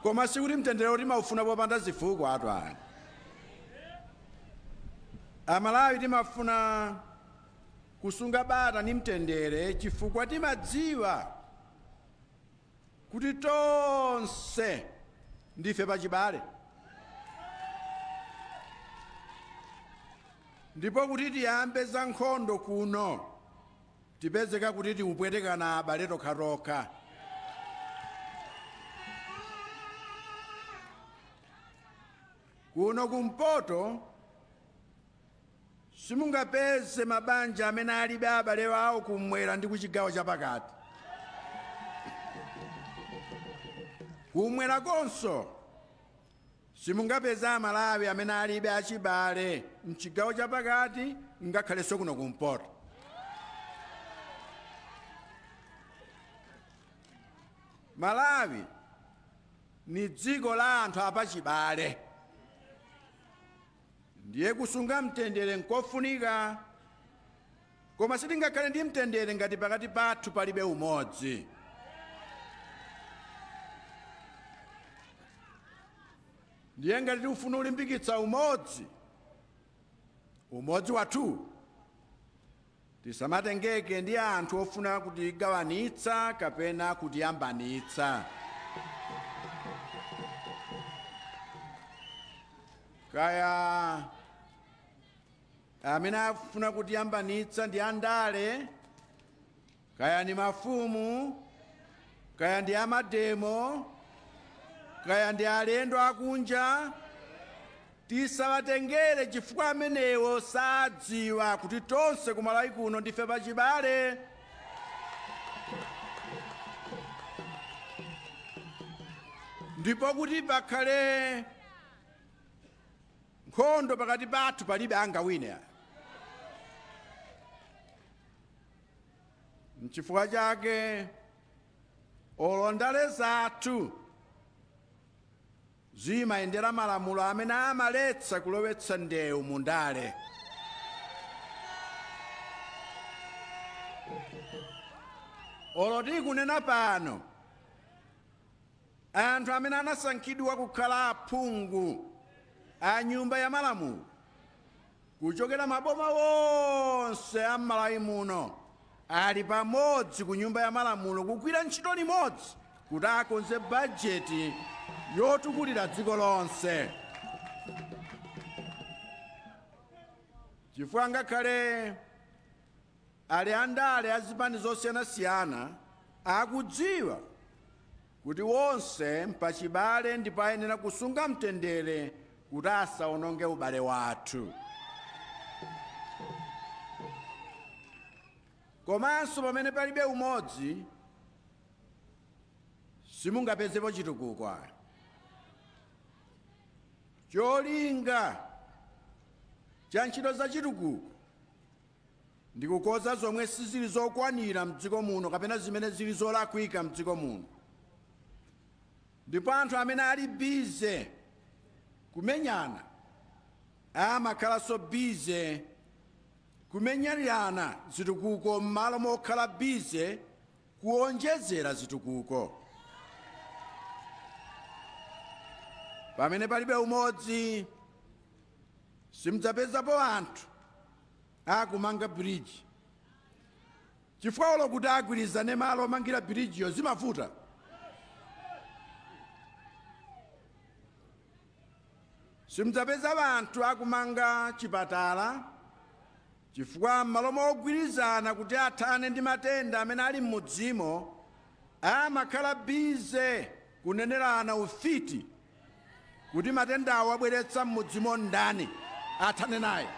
Koma sikuti mtendere oti maufuna popanda zifukwa atu ani. Amalawi timafuna kusunga bata ni mtendere chifukwa timadziwa kuti tonse ndife pachibale. Ndipo kuti tiyambe za nkhondo kuno tipezeka kuti tiupwetekana abale tokha. Kuno kumpoto simungapeze mabanja amene alibe abale wawo kumwera ndi kuchigawo chapakati. Kumwera konso simungapeze Amalawi amene alibe achibale mchigawo chapakati ngakhalenso kuno kumpoto. Malawi ni dziko la anthu apachibale. Ndiye kusunga mtendere nkofunika, koma sitingakhale ndi mtendere ngati pakati pathu palibe umodzi. Ndiye ngati tikufuna ulimbikitsa umodzi wathu, tisamatengeke ndi anthu ofuna kutigawanitsa kapena kutiyambanitsa. Kaya amene afuna kutiyambanitsa ndi andale, kaya ndi mafumu, kaya ndi amademo, kaya ndi alendo akunja, tisawatengere chifukwa amenewo sadziwa kuti tonse ku Malawi kuno ndife pachibale. Ndipo kuti pakhale nkhondo pakati pathu palibe angawine. N'chifukwa chake olo ndale zathu zimayendera malamulo amene amaletsa kulowetsa ndewu mu ndale. Olo tikunena pano anthu amene anasankhidwa kukhala aphungu a nyumba ya malamulo kuchokera maboma wonse a Malawi muno ali pamodzi ku nyumba ya malamulo kugwira ntchito limodzi kuti akonze bajeti yotukulira dziko lonse. Chifukwa ngakhale ali andale azipani zosiyanasiyana akudziwa kuti wonse mpachibale ndipo ayenera kusunga mtendere kuti asawononge ubale wathu. Komanso pamene palibe umodzi simungapezepo chitukuko. Cholinga cha ntchito za chitukuko ndi kukonza zomwe sizili zokwanira mdziko muno kapena zimene zili zolakwika mdziko muno. Ndipo anthu amene ali bize kumenyana amakhalanso bize kumenyana zitukuko m'malo mokhala bize kuonjezera zitukuko. Pamene palibe umodzi simudzapezapo anthu akumanga bridge. Chifukwa olo kuti agwirizane malo omangira bridgeyo zimavuta. Simudzapeza anthu akumanga chipatala chifukwa m'malo mogwirizana kuti athane ndi matenda amene ali m'mudzimo amakhala bize kunenerana ufiti kuti matendawo abweretsa m'mudzimo ndani athane naye.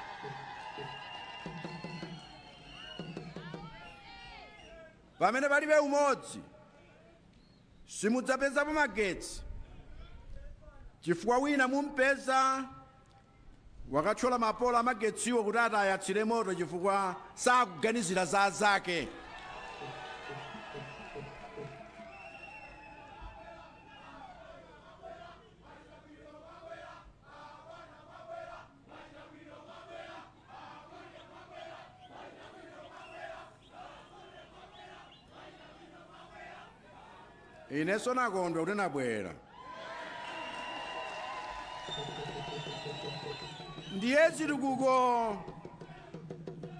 Pamene palibe umodzi simudzapezapo magetsi chifukwa wina mumpeza wakathyola mapola amagetsiwo kuti atayatsire moto chifukwa sakuganizira za zake. Inenso nakondwa kuti nabwera. Ndiye zitukuko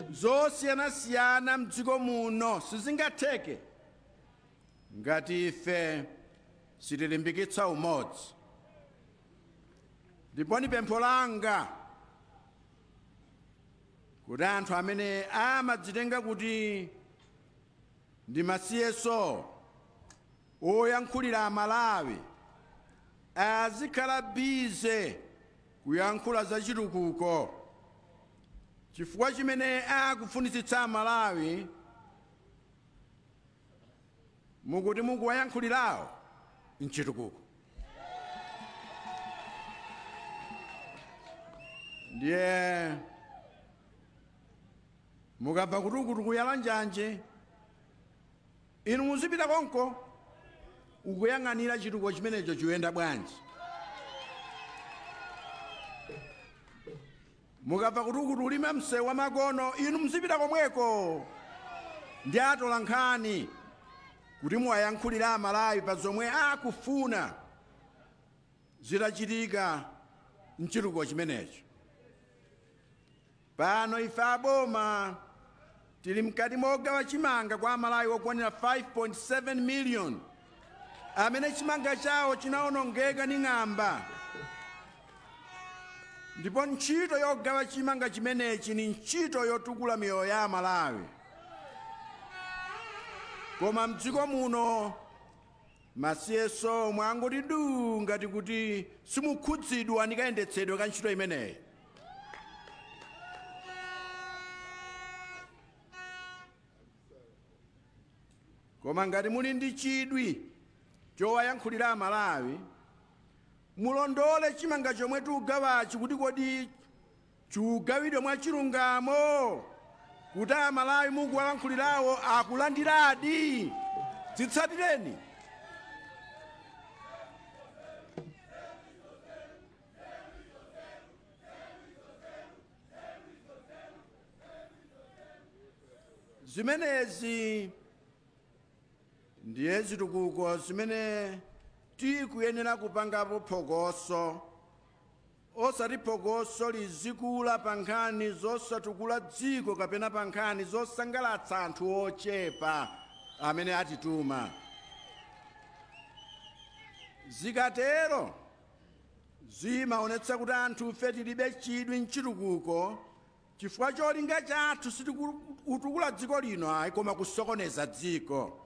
zosiyanasiyana m'dziko muno sizingatheke ngati ife sitilimbikitsa umodzi. Ndipo ni pempho langa kuti anthu amene amadzitenga kuti ndi masiyeso oyankhulira Amalawi azikhala bize kuyankhula za chitukuko, chifukwa chimene akufunitsitsa Amalawi mukuti mukuwayankhulirawo nchitukuko. Ndiye mukabva kuti ukuyala njanje, inu muzipita konko ukuyang'anira chitukuko chimenecho chiyenda bwanji. Mukabva kuti ulima msewu wa makono, inu muzipita komweko ndi atola nkhani kuti muwayankhulira Amalawi pa zomwe akufuna zitachitika mchitukuko chimenecho. Pano ife aboma tili mkati mogawa chimanga kwa Amalawi okwanira 5.7 million amene chimanga chawo chinawonongeka ndi ng'amba. Ndipo ntchito yogawa chimanga chimenechi ni ntchito yotukula miyoyo ya Amalawi. Koma m'dziko muno masiyeso mwangoti du ngati kuti simukhudzidwa ndi kayendetsedwe ka ntchito imeneyi. Koma ngati muli ndi chidwi chowayankhulira Amalawi, mulondole chimanga chomwe tikugawachi kuti kodi chigawidwe mwa chilungamo kuti Amalawi mukuwayankhulirawo akulandiradi. Zitsatireni. Zimenezi ndiye zitukuko zimene tikuyenera kupangapo phokoso, osati phokoso lizikula pa nkhani zosatukula dziko kapena pa nkhani zosangalatsa anthu ochepa amene atituma. Zikatero zimaonetsa kuti anthu ife tilibe chidwi mchitukuko, chifukwa cholinga chathu sitikutukula dziko lino ayi koma kusokoneza dziko.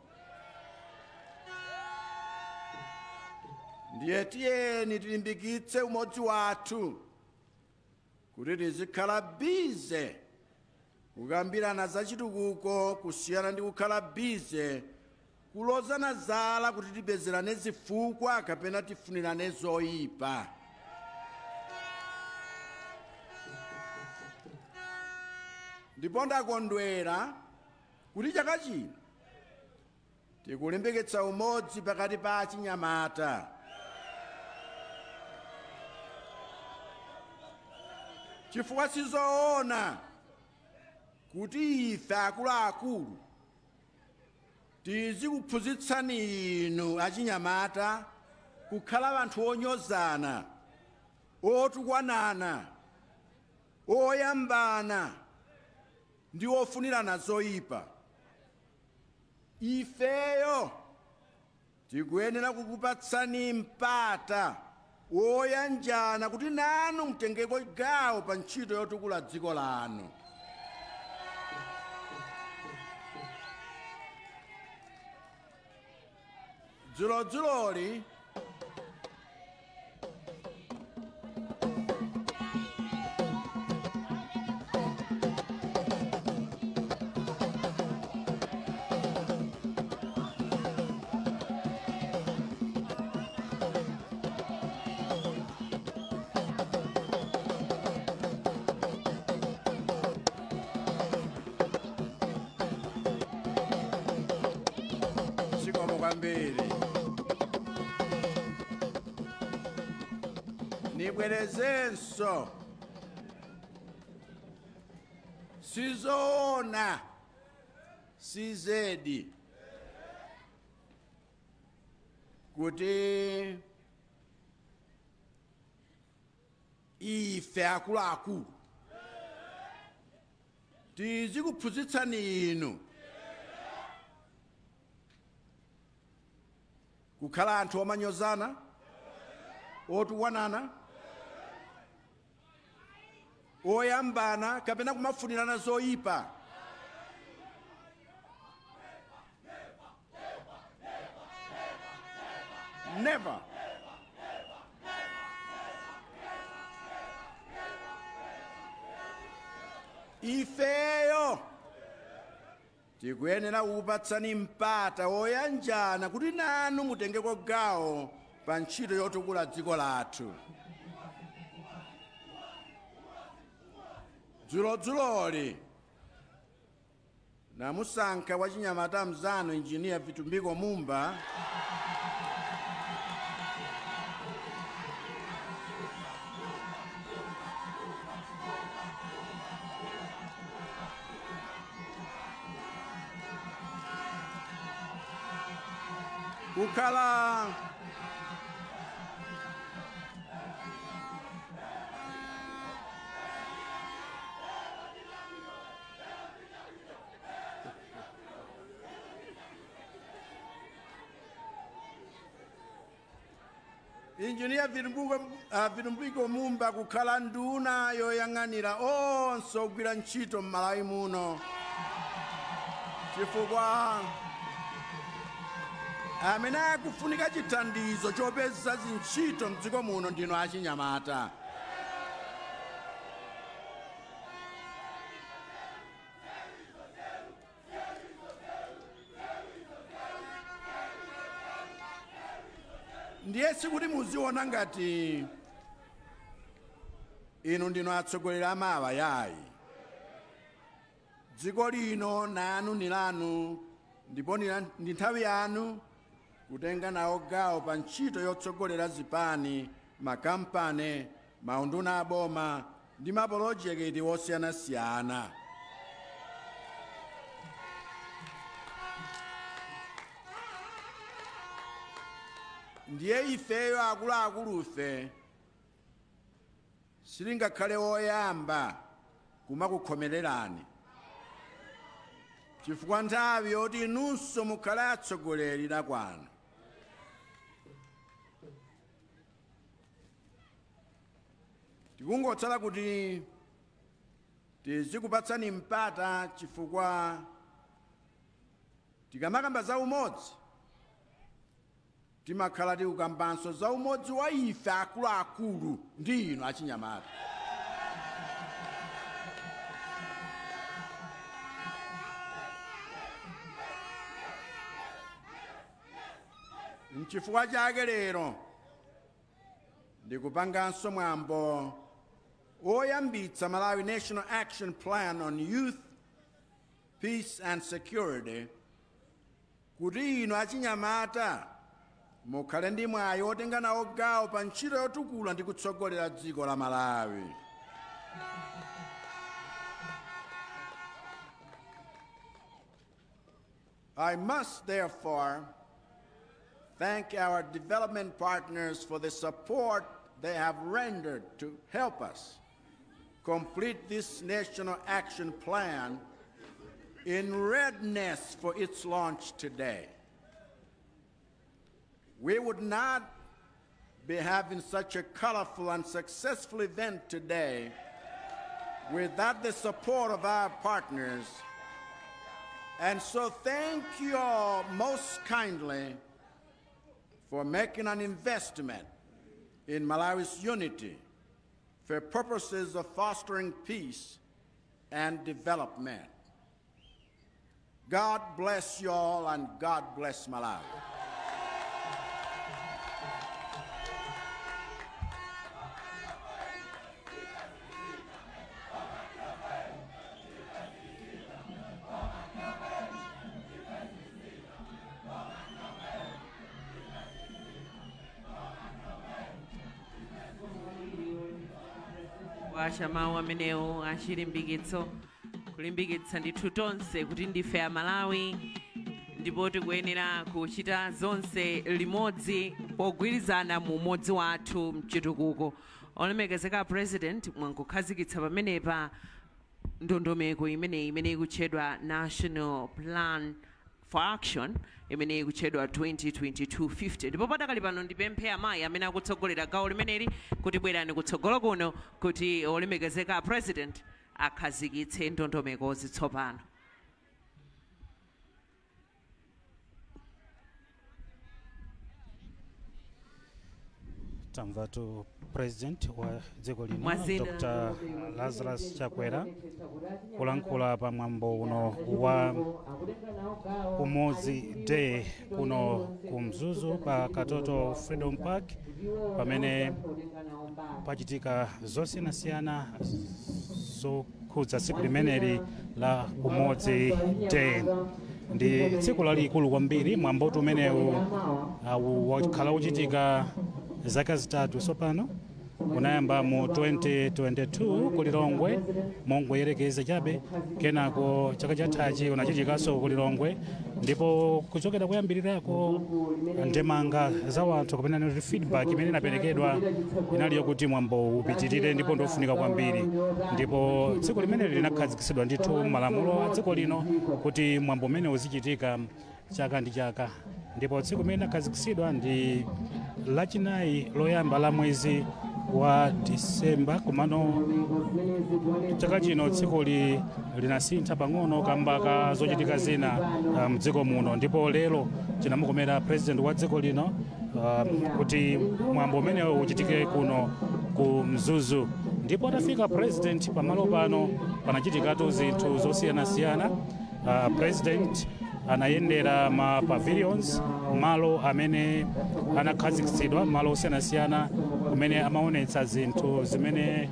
Ndiye tiyeni tilimbikitse umodzi wathu kuti tizikhala bize kukambirana za chitukuko kusiyana ndi kukhala bize kulozana zala kuti tipezerane zifukwa kapena tifunirane zoyipa. Ndipo ndakondwera kuti chaka chino tikulimbikitsa umodzi pakati pa achinyamata. Chifukwa sizoona kuti ife akuluakulu tizikuphunzitsani inu achinyamata kukhala anthu onyozana, otukwanana, oyambana ndi ofunirana zoyipa. Ifeyo tikuyenera kukupatsani mpata woyanjana kuti nanu mtengeko gawo pa ntchito yotukula dziko lanu. Dziloli kwambiri. Nibwerezenso sizoona sizedi kuti ife akuluakulu tizikuphunzitsani inu kukhala anthu omanyozana otukwanana oyambana kapena kumafunirana zoyipa. Never. Ifeyo tikuyenera kukupatsani mpata woyanjana kuti nanu mutengeko gawo pa ntchito yotukula dziko lathu. Dzuloli namusankha wa chinyamata mzano injiniya Vitumbiko Mumba kukhala injiniya Vitumbiko Mumba kukhala nduna yoyang'anira onse ogwira ntchito m'Malawi muno chifukwa amene akufunika chithandizo chopeza zintchito mdziko muno ndino achinyamata. Ndiye sikuti muziona ngati inu ndino atsogoleri amawa yayi. Dziko lino nanu ni lanu ndipo ndi nthawi yanu kutenga nawo gawo pa ntchito yotsogolera zipani, makampani, maunduna aboma ndi mapolojekiti osiyanasiyana. Ndiye ifeyo akuluakulufe silingakhale woyamba kumakukhomererani chifukwa nthawi yoti inunso mukhale atsogoleri idakwana. Tikungotsala kuti tizikupatsani mpata chifukwa tikamakamba za umodzi timakhala tikukambanso za umodzi wa ife akuluakulu ndi inu achinyamata. N'chifukwa chake lero ndikupanganso mwambo oyambitsa Malawi National Action Plan on Youth, Peace and Security kuti inu achinyamata mukhale ndi mwayi otenga nawo gawo pa ntchito yotukula ndi kutsogolera dziko la Malawi. I must therefore thank our development partners for the support they have rendered to help us complete this national action plan in readiness for its launch today. We would not be having such a colorful and successful event today without the support of our partners. And so thank you all most kindly for making an investment in Malawi's unity for purposes of fostering peace and development. God bless you all, and God bless Malawi.
Kwasha mawu amenewo achilimbikitso kulimbikitsa ndithu tonse kuti ndife Amalawi ndipo tikuyenera kuchita zonse limodzi pogwirizana mu umodzi wathu mchitukuko. Olemekezeka President mwankukhazikitsa pamenepa ndondomeko imene ikutchedwa National Plan for Action imene ikutchedwa 2022-50 ndipo padakali pano ndipemphe amayi amene akutsogolera gawo limeneli kuti bwerani kutsogolo kuno kuti olemekezeka President akhazikitse ndondomeko zitsopano.
Tamvatu President wa dziko lino Dr. Lazarus Chakwera kulankhula pa mwambo uno wa Umodzi Day kuno kumzuzu pa Katoto Freedom Park pamene pachitika zosiyanasiyana zokhudza tsiku limeneli la Umodzi Day. Ndi tsiku lalikulu kwambiri mwambo umenewu wakhala uchitika zaka zitatu tsopano unayamba mu 2022 kulilongwe mongoyerekeza chabe kenako chaka chathachi unachitikanso kulilongwe ndipo kuchokera kuyambirirako ndemanga za wanthu kapena feedback imene inaperekedwa inali yokuti mwambo upitirire ndipo ndofunika kwambiri ndipo tsiku limeneli linakhazikitsidwa ndithu malamulo a dziko lino kuti mwambo umene uzichitika chaka ndi chaka ndipo tsiku limene linakhazikitsidwa ndi lachinayi loyamba la mwezi wa Disemba kumano chaka chino tsiku linasintha pang'ono kamba ka zochitika zina mdziko muno ndipo lero tinamukomera President wa dziko lino kuti mwambo umene uchitike kuno ku Mzuzu ndipo atafika President pamalo pano panachitikatu zinthu zosiyanasiyana. President anayendera ma pavilions malo amene anakhazikitsidwa malo osiyanasiyana kumene amaonetsa zinthu zimene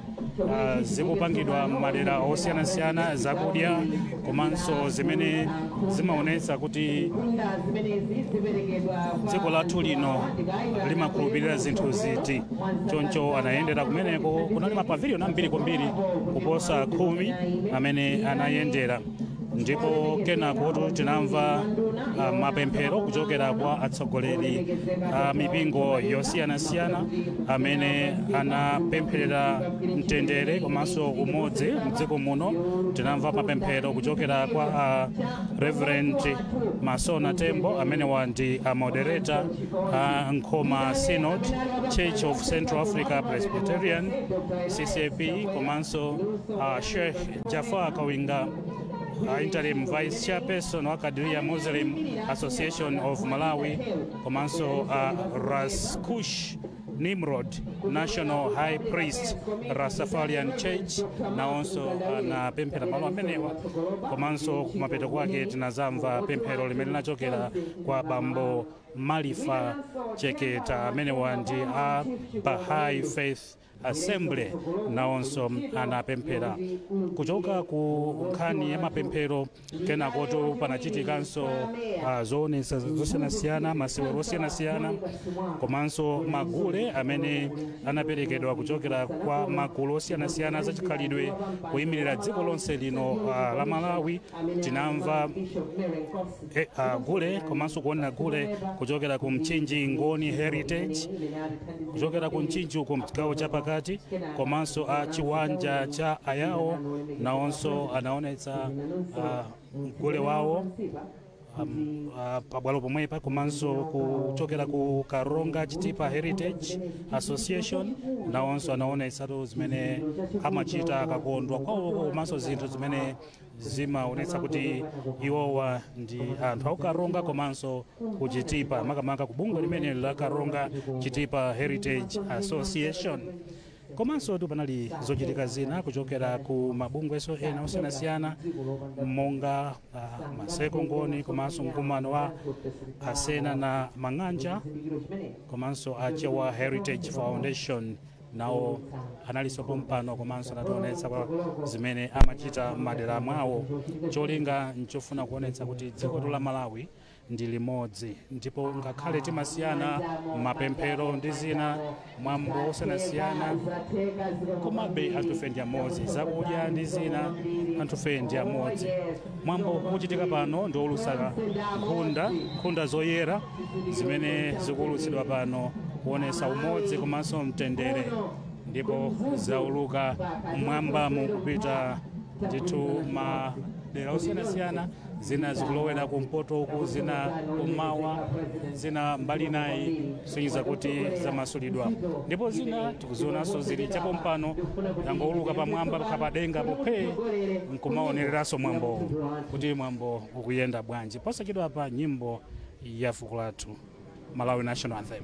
zikupangidwa madera osiyanasiyana zakudya komanso zimene zimaonetsa kuti dziko lathu lino limakhulupirira zinthu ziti. Choncho anayendera kumeneko kunali mapavilion ambiri kwambiri kuposa 10 amene anayendera ndipo kenako tinamva mapemphero kuchokera kwa atsogoleri a mipingo yosiyanasiyana amene anapempherera mtendere komanso umodzi mdziko muno. Tinamva mapemphero kuchokera kwa Reverend Masona Tembo amene ndi a moderator a Nkhoma Synod Church of Central Africa Presbyterian CCP komanso Sheikh Jafar Kawinga interim vice chairperson wa Kadiria Muslim Association of Malawi komanso Raskush Nimrod National High Priest Rastafarian Church naonso na pemphera malo amenewa komanso kumapeto kwake tinazamva pemphero limene linachokera kwa bambo Malifa Cheketa amene ndi a Baha'i Faith Assembly naonso anapemphera. Kuchoka ku nkhani ya mapemphero kenako panachitikanso zoonetsa zosiyanasiyana masewero osiyanasiyana komanso magule amene anaperekedwa kuchokera kwa magulu osiyanasiyana zachikhalidwe kuyimirira dziko lonse lino la Malawi. Tinamva gule komanso kuonera gule kuchokera ku Mchinji Ngoni Heritage kuchokera ku Mchinji uko mchigawo cha pakati komanso chiwanja cha Ayawo naonso anaonetsa gule wawo pabwalo pomwepa komanso kuchokera ku Karonga Chitipa Heritage Association naonso anaonetsa zimene amachita kakondwa kwawo komanso zinthu zimene zimaonetsa kuti iwowa ndi anthu akukaronga komanso kuchitipa makamaka kubungwe limene la Karonga Chitipa Heritage Association. Komanso panali zochitika zina kuchokera ku mabungwe ena osiyanasiyana monga Maseko Ngoni komanso mkumano wa Asena na Mang'anja komanso Achewa Heritage Foundation nawo analiso pompano komanso anationetsa kwa zimene amachita madera mwawo. Cholinga nchofuna kuonetsa kuti dziko la Malawi ndi limodzi, ndipo ngakhale timasiyana mapemphero ndi zina mwambo osiyanasiyana, komabe anthufe ndi amodzi, zakudya ndi zina anthufe ndi amodzi. Mwambo ukuchitika pano ndi olusa nkhunda zoyera zimene zikuulutsidwa pano kuonesa umodzi komanso mtendere, ndipo zauluka mmwamba mukupita ndithu madera osiyanasiyana, zina zikulowera kumpoto uku, zina kumawa, zina mbali inayi sonyiza kuti zamasulidwa, ndipo zina tikuzionanso zili chapo mpano yangouluka pamwamba kapadenga pophe nkumaonereranso mwambo kuti mwambo ukuyenda bwanji. Posachedwa apa nyimbo ya fuko lathu, Malawi National Anthem.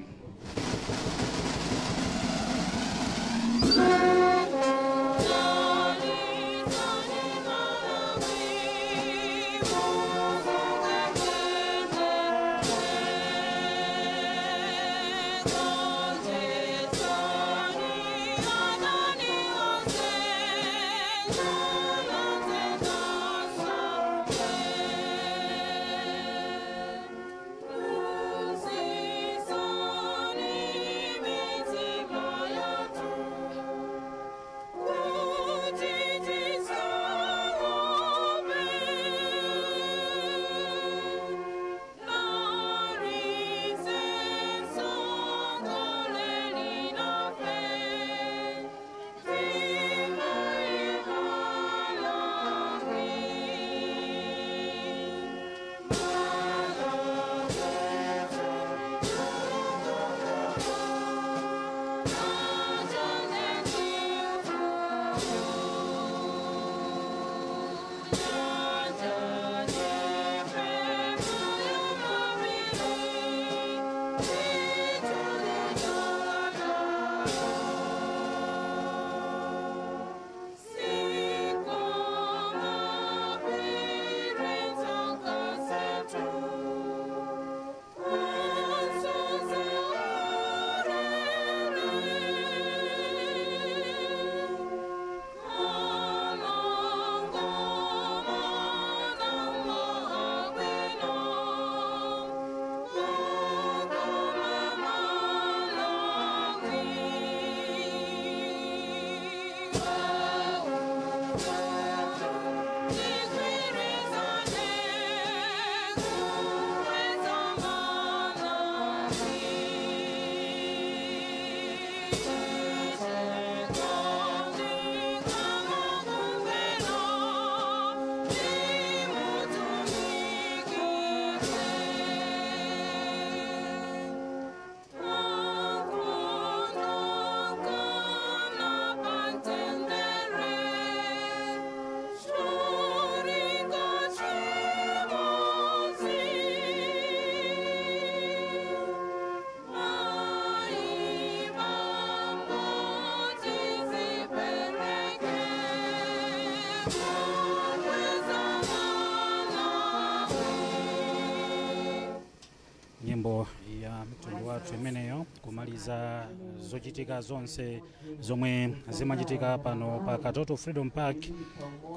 Nyimbo ya mtundu wathu imeneyo kumaliza zochitika zonse zomwe zimachitika pano pa Katoto Freedom Park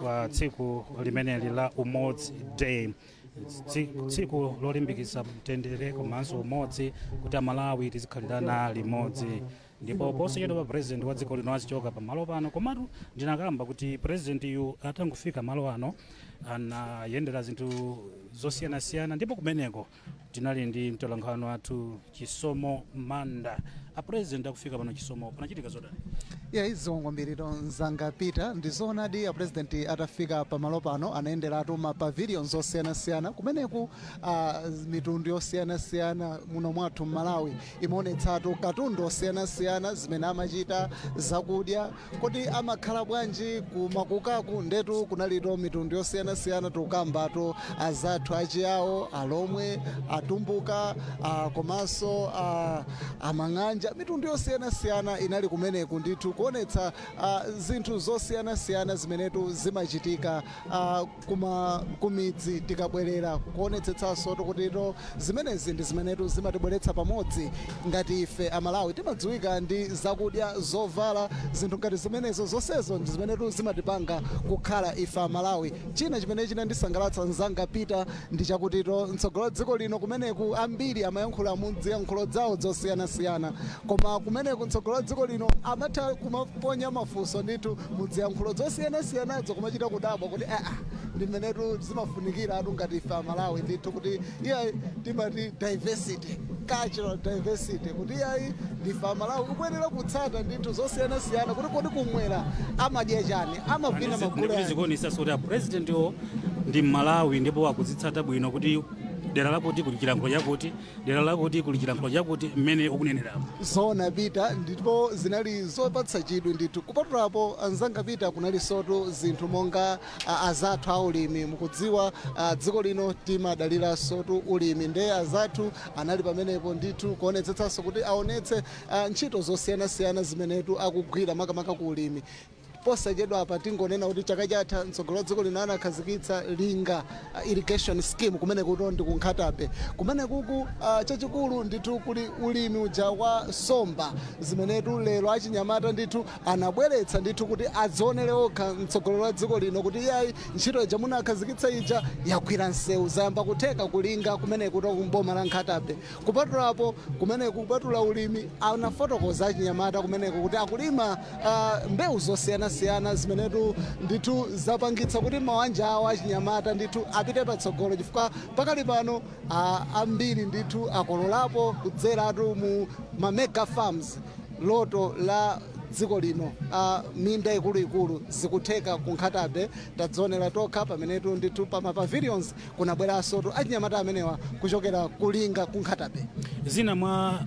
kwa tsiku limeneli la Umodzi Day, tsiku lolimbikitsa mtendere komanso umodzi kuti Amalawi tizikhalirana limodzi. Ndipo posachedwa pa president wa dziko lino azichoka pa malo pano, komatu ndinakamba kuti president yu atangofika malo ano anayendera zinthu zosiyanasiyana, ndipo kumeneko tinali ndi mtolankhani wathu Chisomo Manda. A president akufika pano Chisomo, panachitika zodani?
Izo ngwambiriro nzangapita ndizoonadi a president atafika pa malo pano anayenderatu ma pavilions osiyanasiyana kumeneku mitundu yosiyanasiyana muno mwathu Malawi imaonetsatu katundu osiyanasiyana zimene amachita zakudya, kodi amakhala bwanji kumakukaku ndetu kunalito mitundu yosiyanasiyana tukambatu azathu achiyawo, alomwe, atumbuka, komanso amang'anja, mitundu yosiyanasiyana inali kumeneku ndithu kuonetsa zinthu zosiyanasiyana zimenetu zimachitika kumidzi tikabwerera, kuonetsetsanso kutito zimenezi ndi zimenetu zimatibweretsa pamodzi ngati ife Amalawi timadziwika ndi zakudya, zovala, zinthu ngati zimenezo zonsezo ndi zimenetu zimatipanga kukhala ife Amalawi. China chimene chinandisangalatsa nzangapita ndi chakutito mtsogolo dziko lino kumeneku ambiri amayankhula mu ziyankhulo zawo zosiyanasiyana koma kumeneku mtsogolo dziko lino amatha kumaponya mafunso ndithu mu ziyankhulo zosiyanasiyanazo kumachita kudabwa kuti ndi mmenetu zimafunikira atu ngati ife Amalawi ndithu kuti iyayi timati diversity, cultural diversity, kuti iyayi ndife Amalawi ukuyenera kutsata ndithu zosiyanasiyana kuti kodi kumwera amadya chani amavina magulu
zikuonesa kuti president yo ndi Malawi ndipo akudzitsata bwino kuti dera lakuti kuli chilankhulo chakuti dera lakuti kuli chilankhulo chakuti mmene ukunenerapo
zona pita ndipo zinali zopatsa chidwi ndithu kupatulapo anzanga pita kunali sotu zinthu monga azathu aulimi mukudziwa dziko lino timadalira sotu ulimi nde azathu anali pamenepo ndithu kuonetsetsanso kuti aonetse ntchito zosiyanasiyana zimenetu akugwira makamaka ku ulimi posachedwa apa tingonena kuti chaka chatha mtsogolo dziko lino anakhazikitsa linga irrigation scheme kumene kuto ndi kunkhatabe kumene kuku chachikulu ndithu kuli ulimi uja wa somba zimenetu lero achinyamata ndithu anabweretsa ndithu kuti adzionere okha mtsogolo la dziko lino kuti iyayi ntchito ija munakhazikitsa ija yagwira nsewu zayamba kutheka kulinga kumene kuto kumboma la nkhatabe kupatulapo kumene kupatula ulimi anafotokoza achinyamata kumeneko kuti akulima mbewu zosiyana zimenetu ndithu zapangitsa kuti mawanja awo achinyamata ndithu apite patsogolo chifukwa pakali pano ambiri ndithu akololapo kudzeratu mu mamega farms loto la dziko lino minda ikuluikulu zikutheka kunkhatabe tadzionera tokha pamenetu ndithu pa mapavilions kunabweranso achinyamata amenewa kuchokera kulinga kunkhatabe.
Zina mwa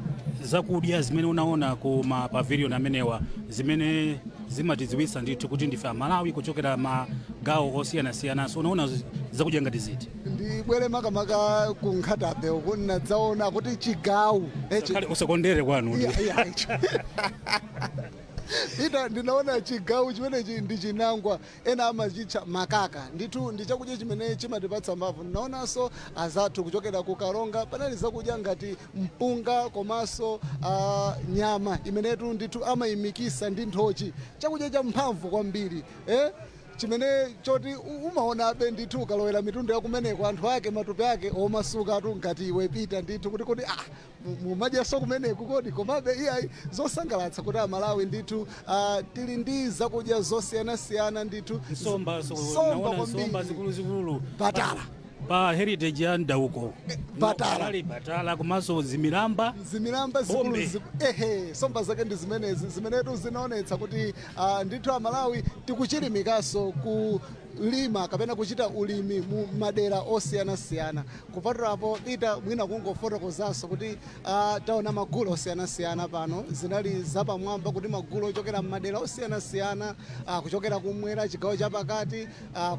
zakudya zimene unaona ku mapavilion amenewa zimene zimatidziwitsa ndithu kuti ndife Amalawi kuchokera magawo osiyanasiyana so unaona zakudya ngati ziti?
Ndibwere makamaka kunkhatabe uku ndinadzaona kuti chigawu
usakondere kwanu
ita ndinaona chigawu chimenechi ndi chinangwa ena amachitcha makaka ndithu ndi chakudya chimene chimatipatsa mphamvu. Ndinaonanso azathu kuchokera ku Karonga panali zakudya ngati mpunga komanso nyama imenetu ndithu amayimikisa ndi nthochi chakudya cha mphamvu kwambiri chimene choti umaonabe ndithu ukalowera mitundu yakumeneko anthu ake matupi ake omasuka atu ngati iwe pita ndithu kuti mumadyaso kumeneku kodi komabe iyayi zosangalatsa kuti Amalawi ndithu tili ndi zakudya zosiyanasiyana ndithu
nsomba zikuluzikulu
batala
pa heritage ya ndauko batala komanso zimilamba
zikulu somba zake ndi zimenetu zinaonetsa kuti ndithu Amalawi tikuchilimikanso ku lima kapena kuchita ulimi mu madera osiyanasiyana kupatulapo ita mwina kungofotokozanso kuti taona magulu osiyanasiyana pano zinali zapamwamba kuti magulu ochokera m'madera osiyanasiyana kuchokera kumwera chigawo chapakati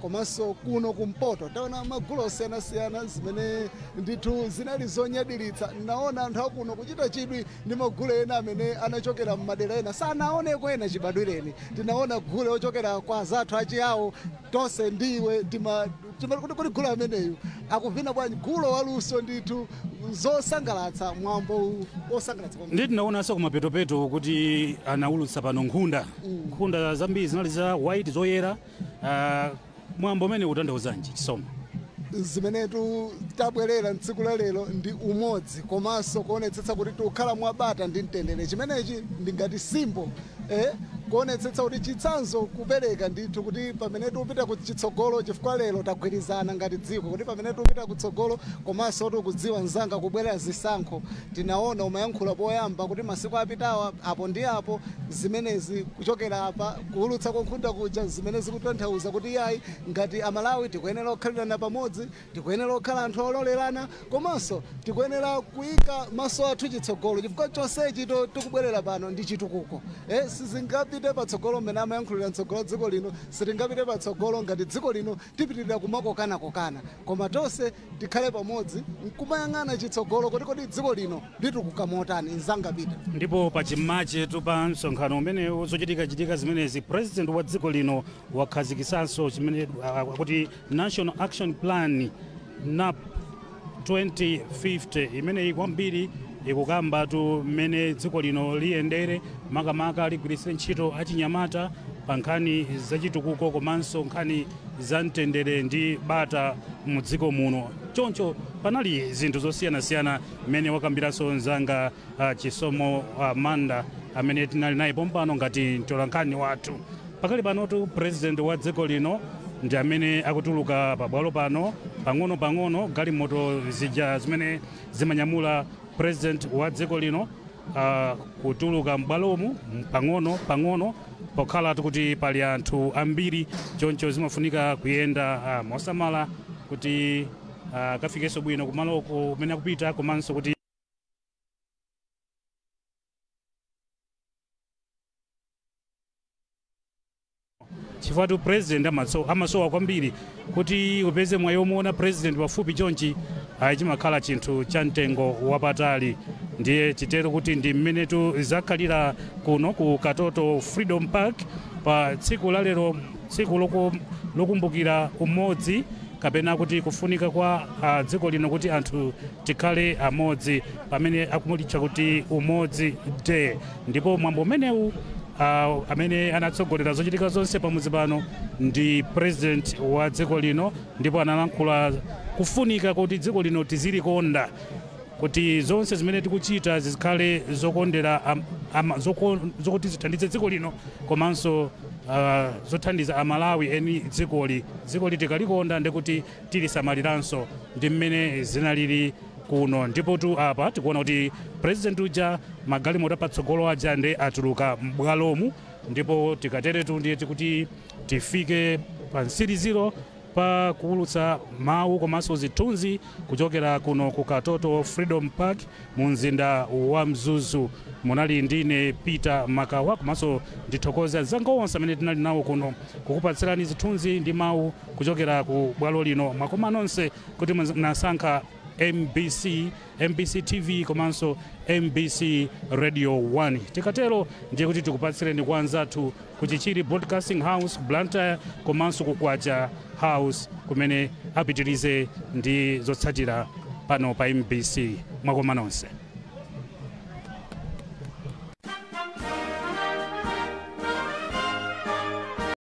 komanso kuno kumpoto taona magulu osiyanasiyana zimene ndithu zinali zonyadiritsa. Naona anthu akuno kuchita chidwi ndi magulu ena amene anachokera m'madera ena sanaoneko ena chibadwireni tinaona gulu ochokera kwa azathu achiyawo tonse ndiwe kuti gulu ameneyo akuvina bwanji gulu waluso ndithu zosangalatsa mwambo osangalatsa
ndi tinaonanso kumapetopeto kuti anaulutsa pano nkhunda zambiri zinali za white zoyera mwambo umene utandauzanji tisoma
zimenetu tabwerera mtsiku la lero ndi umodzi komanso kuonetsetsa kuti tikukhala mwabata ndi mtendere chimenechi ndi ngati simbo kuonetsetsa kuti chitsanzo kupereka ndithu kuti pamene tikupita ku chitsogolo chifukwa lero tagwirizana ngati dziko kuti pamene tikupita kutsogolo komanso tikudziwa nzanga kubwerera zisankho tinaona umayankhula poyamba kuti masiku apitawa apo ndi apo zimenezi kuchokera apa kuulutsa konkhunda kuja zimene zikutanthauza kuti iyayi ngati Amalawi tikuyenera kukhalirana pamodzi tikuyenera kukhala anthu ololerana komanso tikuyenera kuyika maso athu chitsogolo chifukwa chonsechi tikubwerera pano ndi chitukuko sizingapite patsogolo mmene amayankhulira mtsogolo dziko lino sitingapite patsogolo ngati dziko lino tipitirira kumakokana koma tonse tikhale pamodzi nkumayang'ana chitsogolo kodi dziko lino litukuka motani nzangapita.
Ndipo pachimache tupa msonkhano umene zochitika zimenezi president wa dziko lino wakhazikisanso chimene kuti National Action Plan NAP 2050 imene kwambiri ikukamba tu mmene dziko lino liyendere makamaka ligwiritse ntchito achinyamata pa nkhani zachitukuko komanso nkhani za mtendere ndi bata mu dziko muno. choncho panali zinthu zosiyanasiyana mmene wakambiranso mzanga Chisomo Manda amene tinali naye pompano ngati mtolankhani wathu. Pakali panotu president wa dziko lino ndi amene akutuluka pabwalo pano pang'ono galimoto zija zimene zimanyamula president wa dziko lino kutuluka m'bwalomu pang'ono pokhala kuti pali anthu ambiri choncho zimafunika kuyenda mosamala kuti kafikenso bwino kumaloko kumene akupita komanso kuti chifukwa president amasowa kwambiri kuti upeze mwayi omuona president pafupi chonchi chimakhala chinthu cha mtengo wapatali. Ndiye chitero kuti ndi mmene zakhalira kuno ku Katoto Freedom Park pa tsiku la lero, tsiku lokumbukira umodzi kapena kuti kufunika kwa dziko lino kuti anthu tikhale amodzi pamene akumulitcha kuti Umodzi Day. Ndipo mwambo umenewu amene anatsogolera zochitika zonse pamudzi pano ndi president wa dziko lino, ndipo analankhula kufunika kuti dziko lino tizilikonda, kuti zonse zimene tikuchita zikhale zokondera zokuti zithandize dziko lino komanso zothandiza Amalawi eni dzikoli tikalikonda ndikuti tilisamaliranso. Ndi mmene zinalili kuno, ndipo apa tikuona kuti president uja magalimoto patsogolo aja ndi atuluka m'bwalomu, ndipo tikateretu ndiye kuti tifike pa mtsiriziro pa kuulutsa mawu komanso zithunzi kuchokera kuno ku Katoto Freedom Park mu mzinda wa Mzuzu. Munali ndine Peter Makawa komanso ndithokoza anzanga onse amene tinali nawo kuno kukupatsirani zithunzi ndi mawu kuchokera ku bwalo lino. Mwakoma nonse kuti mnasankha MBC TV komanso MBC Radio 1. Tikatero ndiye kuti tikupatsireni kwa anzathu kuchichiri Broadcasting House Blantyre komanso kukwacha House kumene apitirize ndi zotsatira pano pa MBC. Mwakoma nonse.